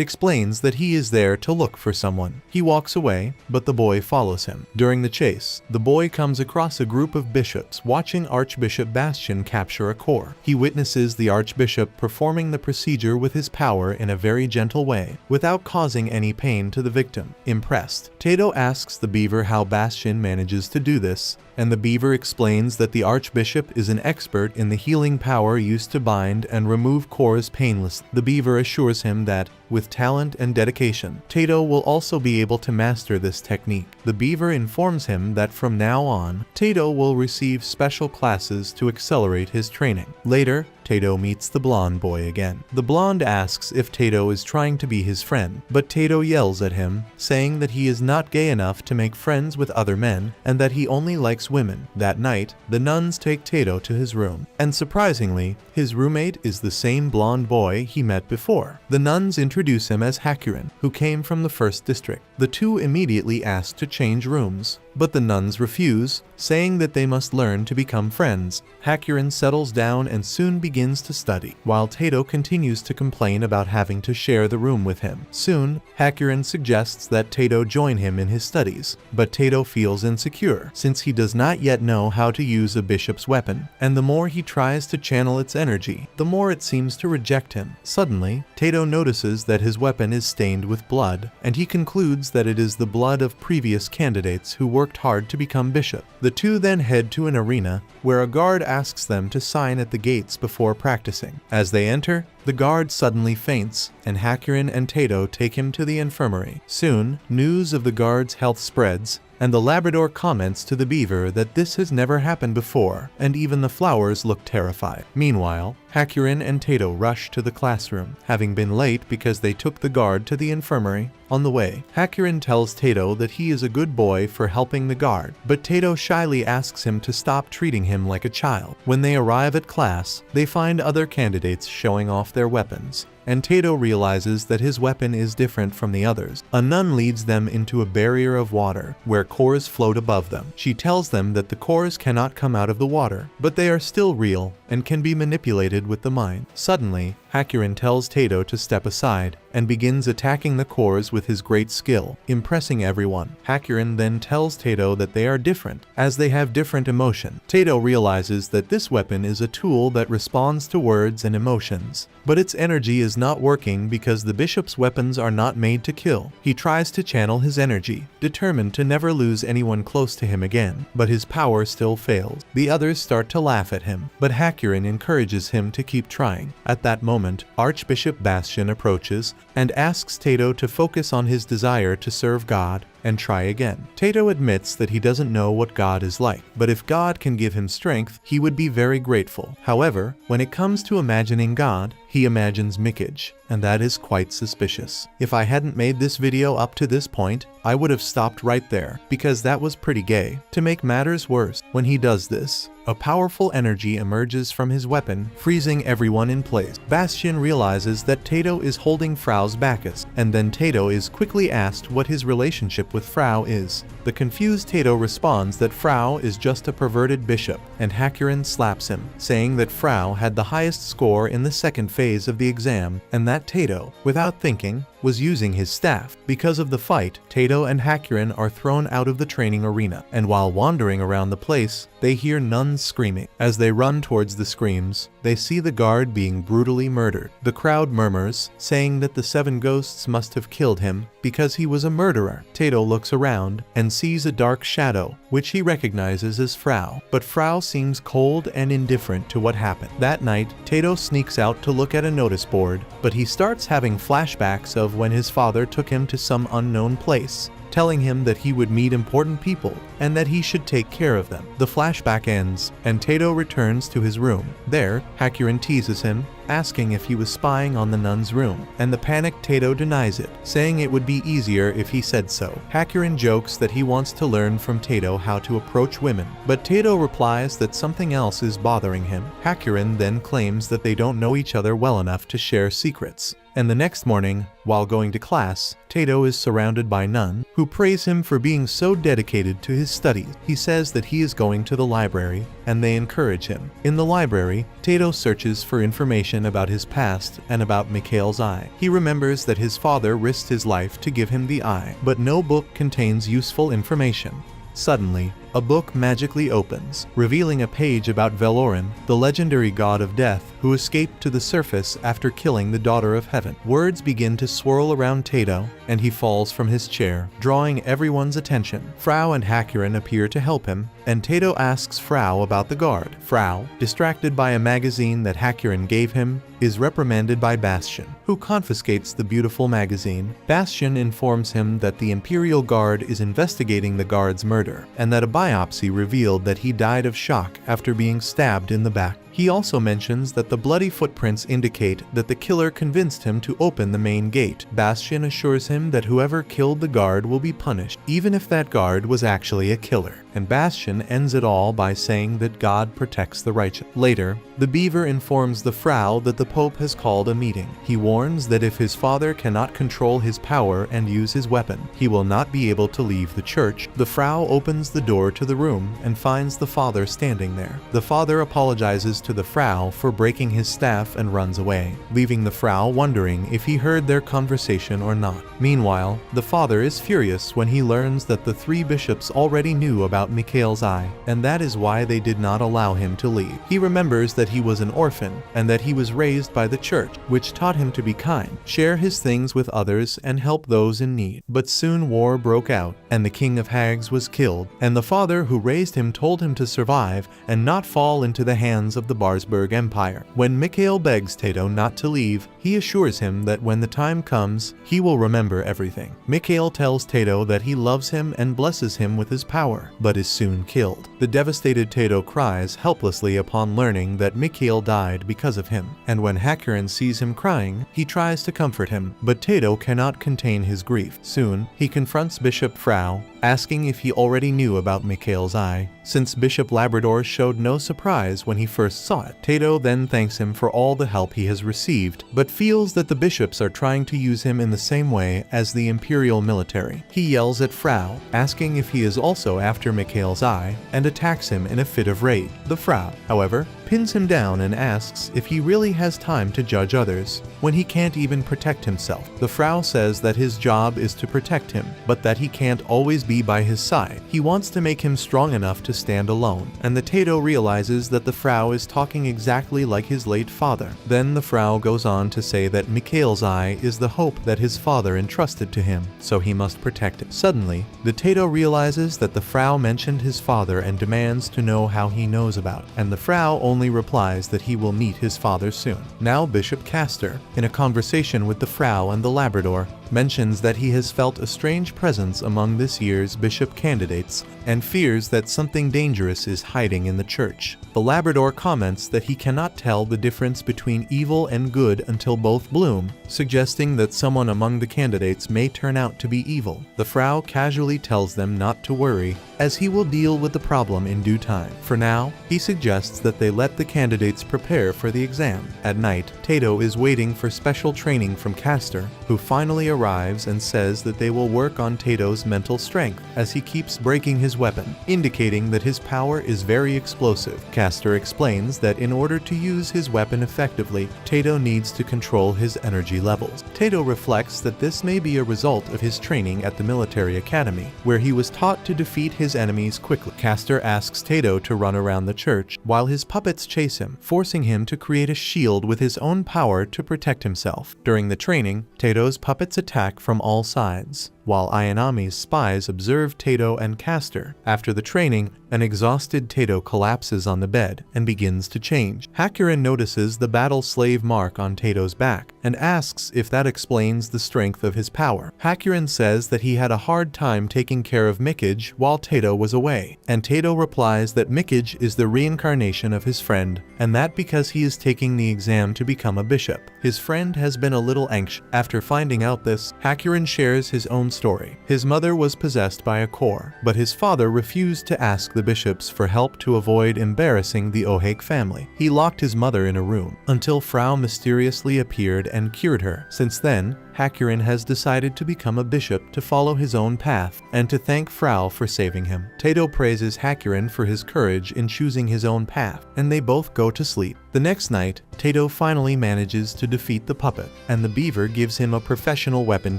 explains that he is there to look for someone. He walks away, but the boy follows him. During the chase, the boy comes across a group of bishops watching Archbishop Bastian capture a core. He witnesses the Archbishop performing the procedure with his power in a very gentle way, without causing any pain to the victim. Impressed, Tato asks the beaver how Bastian manages to do this, and the beaver explains that the Archbishop is an expert in the healing power used to bind and remove cores painlessly. The beaver assures him that, with talent and dedication, Tato will also be able to master this technique. The beaver informs him that from now on, Tato will receive special classes to accelerate his training. Later, Tato meets the blonde boy again. The blonde asks if Tato is trying to be his friend, but Tato yells at him, saying that he is not gay enough to make friends with other men and that he only likes women. That night, the nuns take Tato to his room, and surprisingly, his roommate is the same blonde boy he met before. The nuns introduce him as Hakurin, who came from the 1st District. The two immediately ask to change rooms, but the nuns refuse, saying that they must learn to become friends. Hakurin settles down and soon begins to study, while Tato continues to complain about having to share the room with him. Soon, Hakurin suggests that Tato join him in his studies, but Tato feels insecure, since he does not yet know how to use a bishop's weapon, and the more he tries to channel its energy, the more it seems to reject him. Suddenly, Tato notices that his weapon is stained with blood, and he concludes that it is the blood of previous candidates who worked hard to become bishop. The two then head to an arena, where a guard asks them to sign at the gates before practicing. As they enter, the guard suddenly faints, and Hakurin and Tato take him to the infirmary. Soon, news of the guard's health spreads, and the Labrador comments to the beaver that this has never happened before, and even the flowers look terrified. Meanwhile, Hakurin and Tato rush to the classroom, having been late because they took the guard to the infirmary. On the way, Hakurin tells Tato that he is a good boy for helping the guard, but Tato shyly asks him to stop treating him like a child. When they arrive at class, they find other candidates showing off their weapons, and Tato realizes that his weapon is different from the others. A nun leads them into a barrier of water, where cores float above them. She tells them that the cores cannot come out of the water, but they are still real and can be manipulated with the mind. Suddenly, Hakurin tells Tato to step aside, and begins attacking the cores with his great skill, impressing everyone. Hakurin then tells Tato that they are different, as they have different emotion. Tato realizes that this weapon is a tool that responds to words and emotions, but its energy is not working because the bishop's weapons are not made to kill. He tries to channel his energy, determined to never lose anyone close to him again, but his power still fails. The others start to laugh at him, but Hakurin encourages him to keep trying. At that moment, Archbishop Bastian approaches and asks Tato to focus on his desire to serve God and try again. Tato admits that he doesn't know what God is like, but if God can give him strength, he would be very grateful. However, when it comes to imagining God, he imagines Mickage, and that is quite suspicious. If I hadn't made this video up to this point, I would have stopped right there, because that was pretty gay. To make matters worse, when he does this, a powerful energy emerges from his weapon, freezing everyone in place. Bastian realizes that Tato is holding Frau's Bacchus, and then Tato is quickly asked what his relationship with Frau is. The confused Tato responds that Frau is just a perverted bishop, and Hakurin slaps him, saying that Frau had the highest score in the second phase of the exam, and that Tato, without thinking, was using his staff. Because of the fight, Tato and Hakurin are thrown out of the training arena, and while wandering around the place, they hear nuns screaming. As they run towards the screams, they see the guard being brutally murdered. The crowd murmurs, saying that the 7 ghosts must have killed him because he was a murderer. Tato looks around and sees a dark shadow, which he recognizes as Frau, but Frau seems cold and indifferent to what happened. That night, Tato sneaks out to look at a notice board, but he starts having flashbacks of when his father took him to some unknown place, telling him that he would meet important people and that he should take care of them. The flashback ends, and Tato returns to his room. There, Hakurin teases him, asking if he was spying on the nun's room, and the panicked Tato denies it, saying it would be easier if he said so. Hakurin jokes that he wants to learn from Tato how to approach women, but Tato replies that something else is bothering him. Hakurin then claims that they don't know each other well enough to share secrets. And the next morning, while going to class, Tato is surrounded by nuns who praise him for being so dedicated to his studies. He says that he is going to the library, and they encourage him. In the library, Tato searches for information about his past and about Mikhail's eye. He remembers that his father risked his life to give him the eye, but no book contains useful information. Suddenly, a book magically opens, revealing a page about Velorin, the legendary god of death, who escaped to the surface after killing the Daughter of Heaven. Words begin to swirl around Tato, and he falls from his chair, drawing everyone's attention. Frau and Hakurin appear to help him, and Tato asks Frau about the guard. Frau, distracted by a magazine that Hakurin gave him, is reprimanded by Bastian, who confiscates the beautiful magazine. Bastian informs him that the Imperial Guard is investigating the guard's murder, and that a biopsy revealed that he died of shock after being stabbed in the back. He also mentions that the bloody footprints indicate that the killer convinced him to open the main gate. Bastian assures him that whoever killed the guard will be punished, even if that guard was actually a killer. And Bastian ends it all by saying that God protects the righteous. Later, the Beaver informs the Frau that the Pope has called a meeting. He warns that if his father cannot control his power and use his weapon, he will not be able to leave the church. The Frau opens the door to the room and finds the father standing there. The father apologizes to the Frau for breaking his staff and runs away, leaving the Frau wondering if he heard their conversation or not. Meanwhile, the father is furious when he learns that the 3 bishops already knew about Mikhail's eye, and that is why they did not allow him to leave. He remembers that he was an orphan, and that he was raised by the church, which taught him to be kind, share his things with others, and help those in need. But soon war broke out, and the king of hags was killed, and the father who raised him told him to survive and not fall into the hands of the Barsberg Empire. When Mikhail begs Tato not to leave, he assures him that when the time comes, he will remember everything. Mikhail tells Tato that he loves him and blesses him with his power, but is soon killed. The devastated Tato cries helplessly upon learning that Mikhail died because of him, and when Hakurin sees him crying, he tries to comfort him, but Tato cannot contain his grief. Soon, he confronts Bishop Frau, asking if he already knew about Mikhail's eye, since Bishop Labrador showed no surprise when he first saw it. Tato then thanks him for all the help he has received, but feels that the bishops are trying to use him in the same way as the imperial military. He yells at Frau, asking if he is also after Mikhail's eye, and attacks him in a fit of rage. The Frau, however, pins him down and asks if he really has time to judge others when he can't even protect himself. The Frau says that his job is to protect him, but that he can't always be by his side. He wants to make him strong enough to stand alone, and the Tato realizes that the Frau is talking exactly like his late father. Then the Frau goes on to say that Mikhail's eye is the hope that his father entrusted to him, so he must protect it. Suddenly, the Tato realizes that the Frau mentioned his father and demands to know how he knows about it, and the Frau only replies that he will meet his father soon. Now Bishop Castor, in a conversation with the Frau and the Labrador, mentions that he has felt a strange presence among this year's bishop candidates and fears that something dangerous is hiding in the church. The Labrador comments that he cannot tell the difference between evil and good until both bloom, suggesting that someone among the candidates may turn out to be evil. The Frau casually tells them not to worry, as he will deal with the problem in due time. For now, he suggests that they let the candidates prepare for the exam. At night, Tato is waiting for special training from Castor, who finally arrives and says that they will work on Tato's mental strength as he keeps breaking his weapon, indicating that his power is very explosive. Castor explains that in order to use his weapon effectively, Tato needs to control his energy levels. Tato reflects that this may be a result of his training at the military academy, where he was taught to defeat his enemies quickly. Castor asks Tato to run around the church while his puppets chase him, forcing him to create a shield with his own power to protect himself. During the training, Tato's puppets attack from all sides, while Ayanami's spies observe Tato and Castor. After the training, an exhausted Tato collapses on the bed and begins to change. Hakurin notices the battle slave mark on Tato's back and asks if that explains the strength of his power. Hakurin says that he had a hard time taking care of Mikage while Tato was away, and Tato replies that Mikage is the reincarnation of his friend, and that because he is taking the exam to become a bishop. His friend has been a little anxious. After finding out this, Hakurin shares his own story. His mother was possessed by a core, but his father refused to ask the bishops for help to avoid embarrassing the Ohake family. He locked his mother in a room until Frau mysteriously appeared and cured her. Since then, Hakurin has decided to become a bishop to follow his own path and to thank Frau for saving him. Tato praises Hakurin for his courage in choosing his own path, and they both go to sleep. The next night, Tato finally manages to defeat the puppet, and the beaver gives him a professional weapon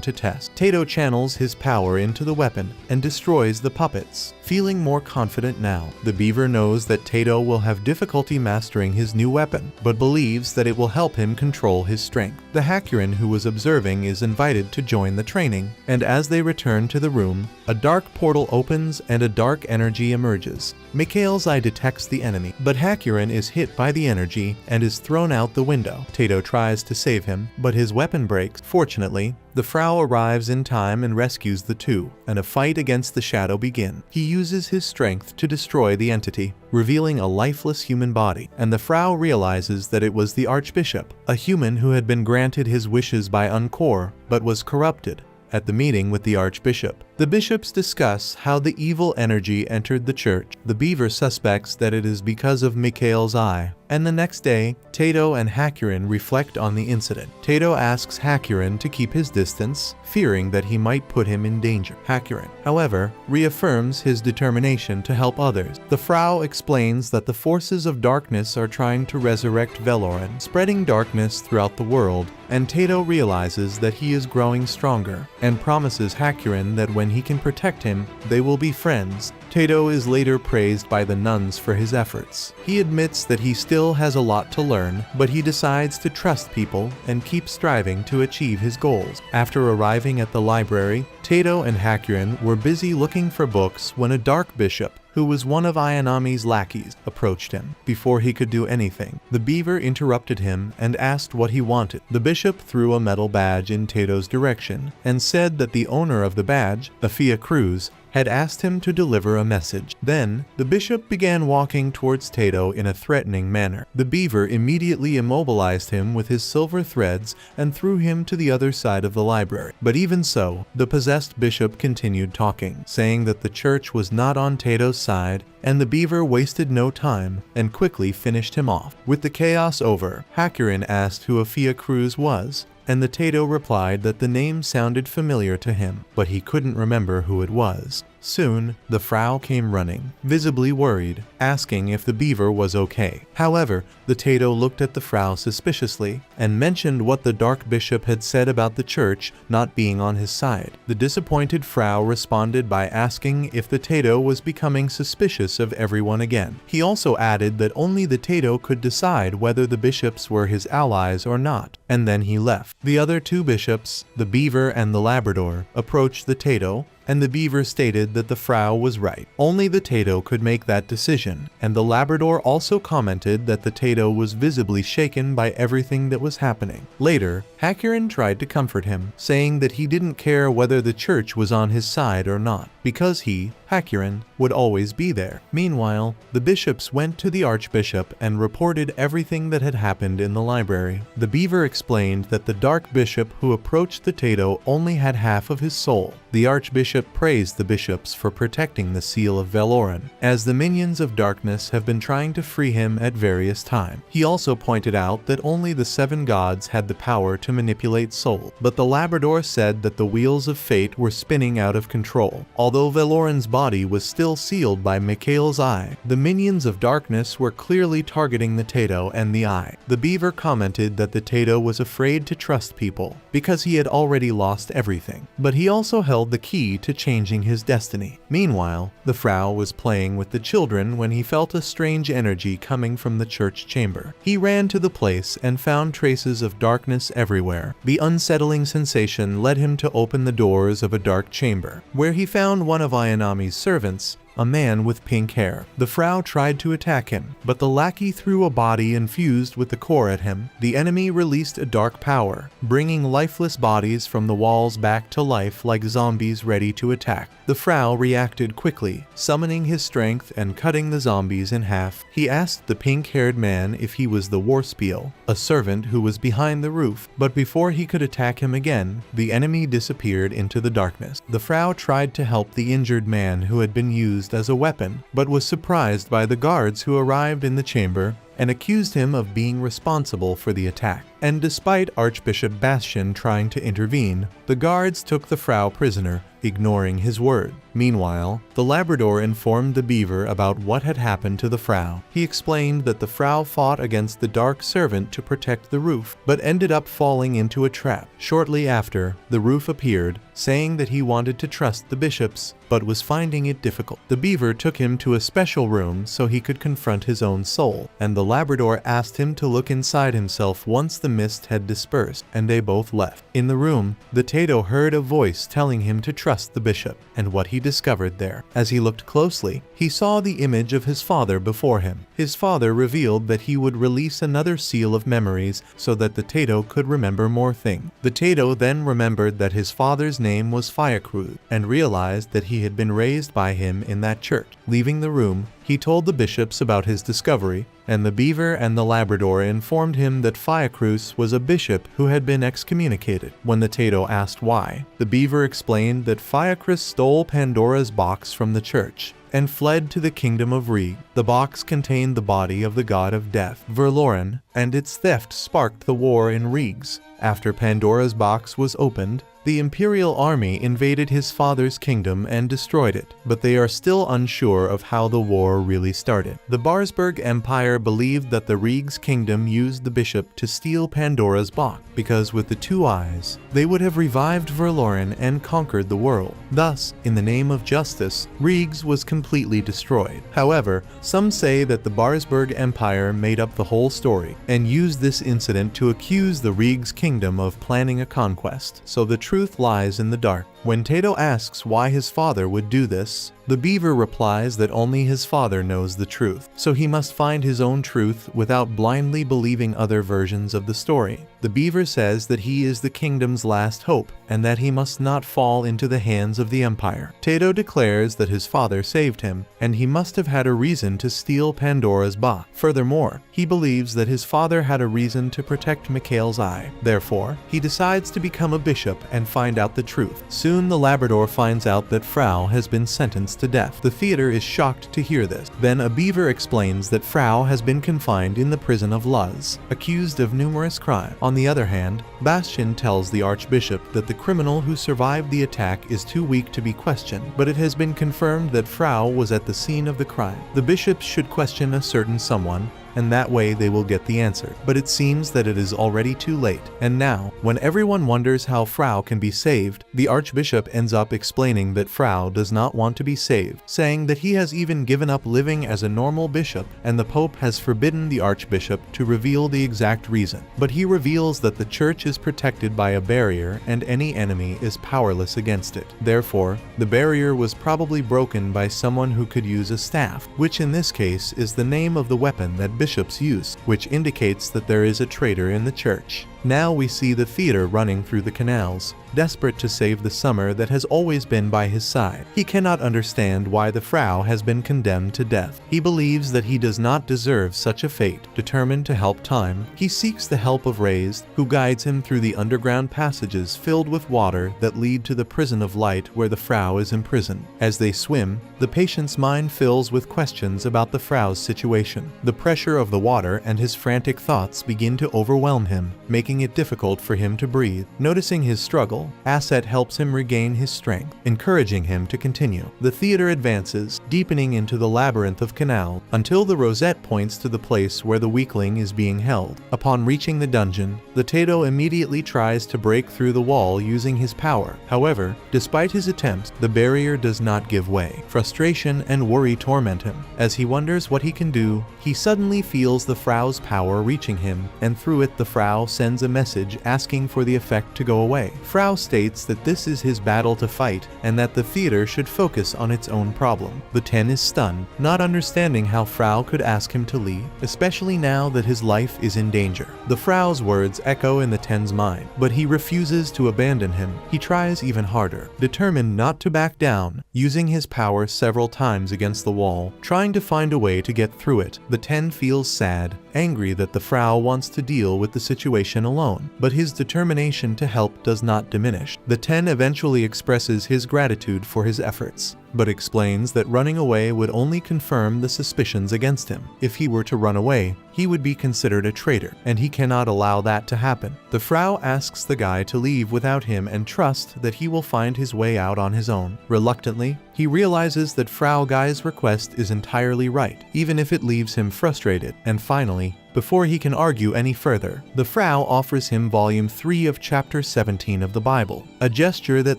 to test. Tato channels his power into the weapon and destroys the puppets. Feeling more confident now, the beaver knows that Tato will have difficulty mastering his new weapon, but believes that it will help him control his strength. The Hakurin who was observing is invited to join the training, and as they return to the room, a dark portal opens and a dark energy emerges. Mikhail's eye detects the enemy, but Hakurin is hit by the energy and is thrown out the window. Tato tries to save him, but his weapon breaks. Fortunately, the Frau arrives in time and rescues the two, and a fight against the shadow begins. He uses his strength to destroy the entity, revealing a lifeless human body, and the Frau realizes that it was the Archbishop, a human who had been granted his wishes by Unkor, but was corrupted. At the meeting with the Archbishop, the bishops discuss how the evil energy entered the church. The beaver suspects that it is because of Mikhail's eye, and the next day, Tato and Hakurin reflect on the incident. Tato asks Hakurin to keep his distance, fearing that he might put him in danger. Hakurin, however, reaffirms his determination to help others. The Frau explains that the forces of darkness are trying to resurrect Velorin, spreading darkness throughout the world, and Tato realizes that he is growing stronger, and promises Hakurin that when he can protect him, they will be friends. Tato is later praised by the nuns for his efforts. He admits that he still has a lot to learn, but he decides to trust people and keep striving to achieve his goals. After arriving at the library, Tato and Hakurin were busy looking for books when a dark bishop, who was one of Ayanami's lackeys, approached him. Before he could do anything, the beaver interrupted him and asked what he wanted. The bishop threw a metal badge in Tato's direction and said that the owner of the badge, Afia Cruz, had asked him to deliver a message. Then, the bishop began walking towards Tato in a threatening manner. The beaver immediately immobilized him with his silver threads and threw him to the other side of the library. But even so, the possessed bishop continued talking, saying that the church was not on Tato's side, and the beaver wasted no time and quickly finished him off. With the chaos over, Hakurin asked who Afia Cruz was, and the Tato replied that the name sounded familiar to him, but he couldn't remember who it was. Soon, the Frau came running, visibly worried, asking if the beaver was okay. However, the Tato looked at the Frau suspiciously and mentioned what the dark bishop had said about the church not being on his side. The disappointed Frau responded by asking if the Tato was becoming suspicious of everyone again. He also added that only the Tato could decide whether the bishops were his allies or not, and then he left. The other two bishops, the beaver and the Labrador, approached the Tato, and the beaver stated that the Frau was right. Only the Tato could make that decision, and the Labrador also commented that the Tato was visibly shaken by everything that was happening. Later, Hakurin tried to comfort him, saying that he didn't care whether the church was on his side or not, because he, Hakurin, would always be there. Meanwhile, the bishops went to the archbishop and reported everything that had happened in the library. The beaver explained that the dark bishop who approached the Tato only had half of his soul. The archbishop praised the bishops for protecting the seal of Valoran, as the minions of darkness have been trying to free him at various times. He also pointed out that only the 7 gods had the power to manipulate soul, but the Labrador said that the wheels of fate were spinning out of control. Although Valoran's body was still sealed by Mikhail's eye, the minions of darkness were clearly targeting the Tato and the eye. The beaver commented that the Tato was afraid to trust people, because he had already lost everything, but he also held the key to changing his destiny. Meanwhile, the Frau was playing with the children when he felt a strange energy coming from the church chamber. He ran to the place and found traces of darkness everywhere. The unsettling sensation led him to open the doors of a dark chamber, where he found one of Ayanami's servants, a man with pink hair. The Frau tried to attack him, but the lackey threw a body infused with the core at him. The enemy released a dark power, bringing lifeless bodies from the walls back to life like zombies ready to attack. The Frau reacted quickly, summoning his strength and cutting the zombies in half. He asked the pink-haired man if he was the Warspiel, a servant who was behind the roof, but before he could attack him again, the enemy disappeared into the darkness. The Frau tried to help the injured man who had been used as a weapon, but was surprised by the guards who arrived in the chamber and accused him of being responsible for the attack. And despite Archbishop Bastian trying to intervene, the guards took the Frau prisoner, ignoring his word. Meanwhile, the Labrador informed the beaver about what had happened to the Frau. He explained that the Frau fought against the dark servant to protect the roof, but ended up falling into a trap. Shortly after, the roof appeared, saying that he wanted to trust the bishops, but was finding it difficult. The beaver took him to a special room so he could confront his own soul, and the Labrador asked him to look inside himself once the mist had dispersed, and they both left. In the room, the Tato heard a voice telling him to trust the bishop, and what he discovered there. As he looked closely, he saw the image of his father before him. His father revealed that he would release another seal of memories so that the Tato could remember more things. The Tato then remembered that his father's name was Fiacruz, and realized that he had been raised by him in that church. Leaving the room, he told the bishops about his discovery, and the beaver and the Labrador informed him that Fiacruz was a bishop who had been excommunicated. When the Tato asked why, the beaver explained that Fiacruz stole Pandora's box from the church and fled to the kingdom of Rig. The box contained the body of the god of death, Verloren, and its theft sparked the war in Rigs. After Pandora's box was opened, the Imperial army invaded his father's kingdom and destroyed it, but they are still unsure of how the war really started. The Barsberg Empire believed that the Rigs kingdom used the bishop to steal Pandora's box, because with the 2 eyes, they would have revived Verloren and conquered the world. Thus, in the name of justice, Rigs was completely destroyed. However, some say that the Barsberg Empire made up the whole story, and used this incident to accuse the Rigs kingdom of planning a conquest, so the truth lies in the dark. When Tato asks why his father would do this, the beaver replies that only his father knows the truth, so he must find his own truth without blindly believing other versions of the story. The beaver says that he is the kingdom's last hope, and that he must not fall into the hands of the empire. Tato declares that his father saved him, and he must have had a reason to steal Pandora's box. Furthermore, he believes that his father had a reason to protect Mikhail's eye. Therefore, he decides to become a bishop and find out the truth. Soon the Labrador finds out that Frau has been sentenced to death. The theater is shocked to hear this. Then a beaver explains that Frau has been confined in the prison of Luz, accused of numerous crimes. On the other hand, Bastian tells the archbishop that the criminal who survived the attack is too weak to be questioned, but it has been confirmed that Frau was at the scene of the crime. The bishops should question a certain someone, and that way they will get the answer. But it seems that it is already too late. And now, when everyone wonders how Frau can be saved, the Archbishop ends up explaining that Frau does not want to be saved, saying that he has even given up living as a normal bishop, and the Pope has forbidden the Archbishop to reveal the exact reason. But he reveals that the Church is protected by a barrier and any enemy is powerless against it. Therefore, the barrier was probably broken by someone who could use a staff, which in this case is the name of the weapon that bishops use, which indicates that there is a traitor in the Church. Now we see the theater running through the canals, desperate to save the Summer that has always been by his side. He cannot understand why the Frau has been condemned to death. He believes that he does not deserve such a fate. Determined to help time, he seeks the help of Raised, who guides him through the underground passages filled with water that lead to the prison of light where the Frau is imprisoned. As they swim, the patient's mind fills with questions about the Frau's situation. The pressure of the water and his frantic thoughts begin to overwhelm him, making it difficult for him to breathe. Noticing his struggle, Aset helps him regain his strength, encouraging him to continue. The theater advances, deepening into the labyrinth of canal, until the rosette points to the place where the weakling is being held. Upon reaching the dungeon, the Tato immediately tries to break through the wall using his power. However, despite his attempts, the barrier does not give way. Frustration and worry torment him. As he wonders what he can do, he suddenly feels the Frau's power reaching him, and through it the Frau sends a message asking for the effect to go away. Frau states that this is his battle to fight, and that the theater should focus on its own problem. The 10 is stunned, not understanding how Frau could ask him to leave, especially now that his life is in danger. The Frau's words echo in the 10's mind, but he refuses to abandon him. He tries even harder, determined not to back down, using his power several times against the wall, trying to find a way to get through it. The 10 feels sad, angry that the Frau wants to deal with the situation alone, but his determination to help does not diminish. The 10 eventually expresses his gratitude for his efforts, but explains that running away would only confirm the suspicions against him. If he were to run away, he would be considered a traitor, and he cannot allow that to happen. The Frau asks the guy to leave without him and trust that he will find his way out on his own. Reluctantly, he realizes that Frau Guy's request is entirely right, even if it leaves him frustrated. And finally, before he can argue any further, the Frau offers him volume 3 of chapter 17 of the Bible, a gesture that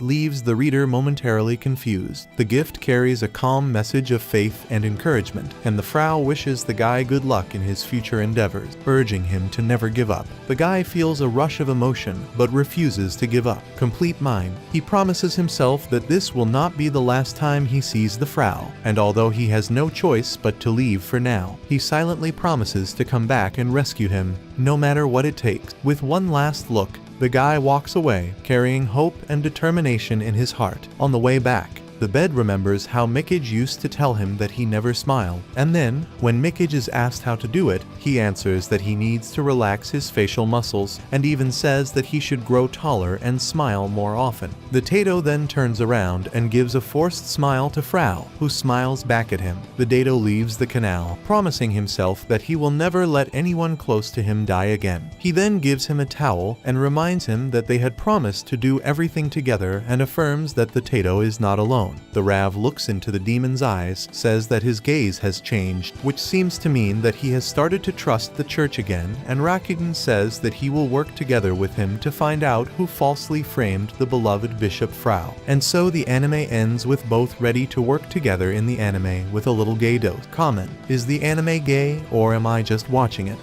leaves the reader momentarily confused. The gift carries a calm message of faith and encouragement, and the Frau wishes the guy good luck in his future endeavors, urging him to never give up. The guy feels a rush of emotion, but refuses to give up. Complete mind, he promises himself that this will not be the last time he sees the Frau, and although he has no choice but to leave for now, he silently promises to come back and rescue him, no matter what it takes. With one last look, the guy walks away, carrying hope and determination in his heart. On the way back, the bed remembers how Mickage used to tell him that he never smiled, and then, when Mickage is asked how to do it, he answers that he needs to relax his facial muscles, and even says that he should grow taller and smile more often. The Tato then turns around and gives a forced smile to Frau, who smiles back at him. The Tato leaves the canal, promising himself that he will never let anyone close to him die again. He then gives him a towel and reminds him that they had promised to do everything together, and affirms that the Tato is not alone. The Rav looks into the demon's eyes, says that his gaze has changed, which seems to mean that he has started to trust the Church again, and Rakuten says that he will work together with him to find out who falsely framed the beloved Bishop Frau. And so the anime ends with both ready to work together in the anime with a little gay dose. Comment: is the anime gay, or am I just watching it?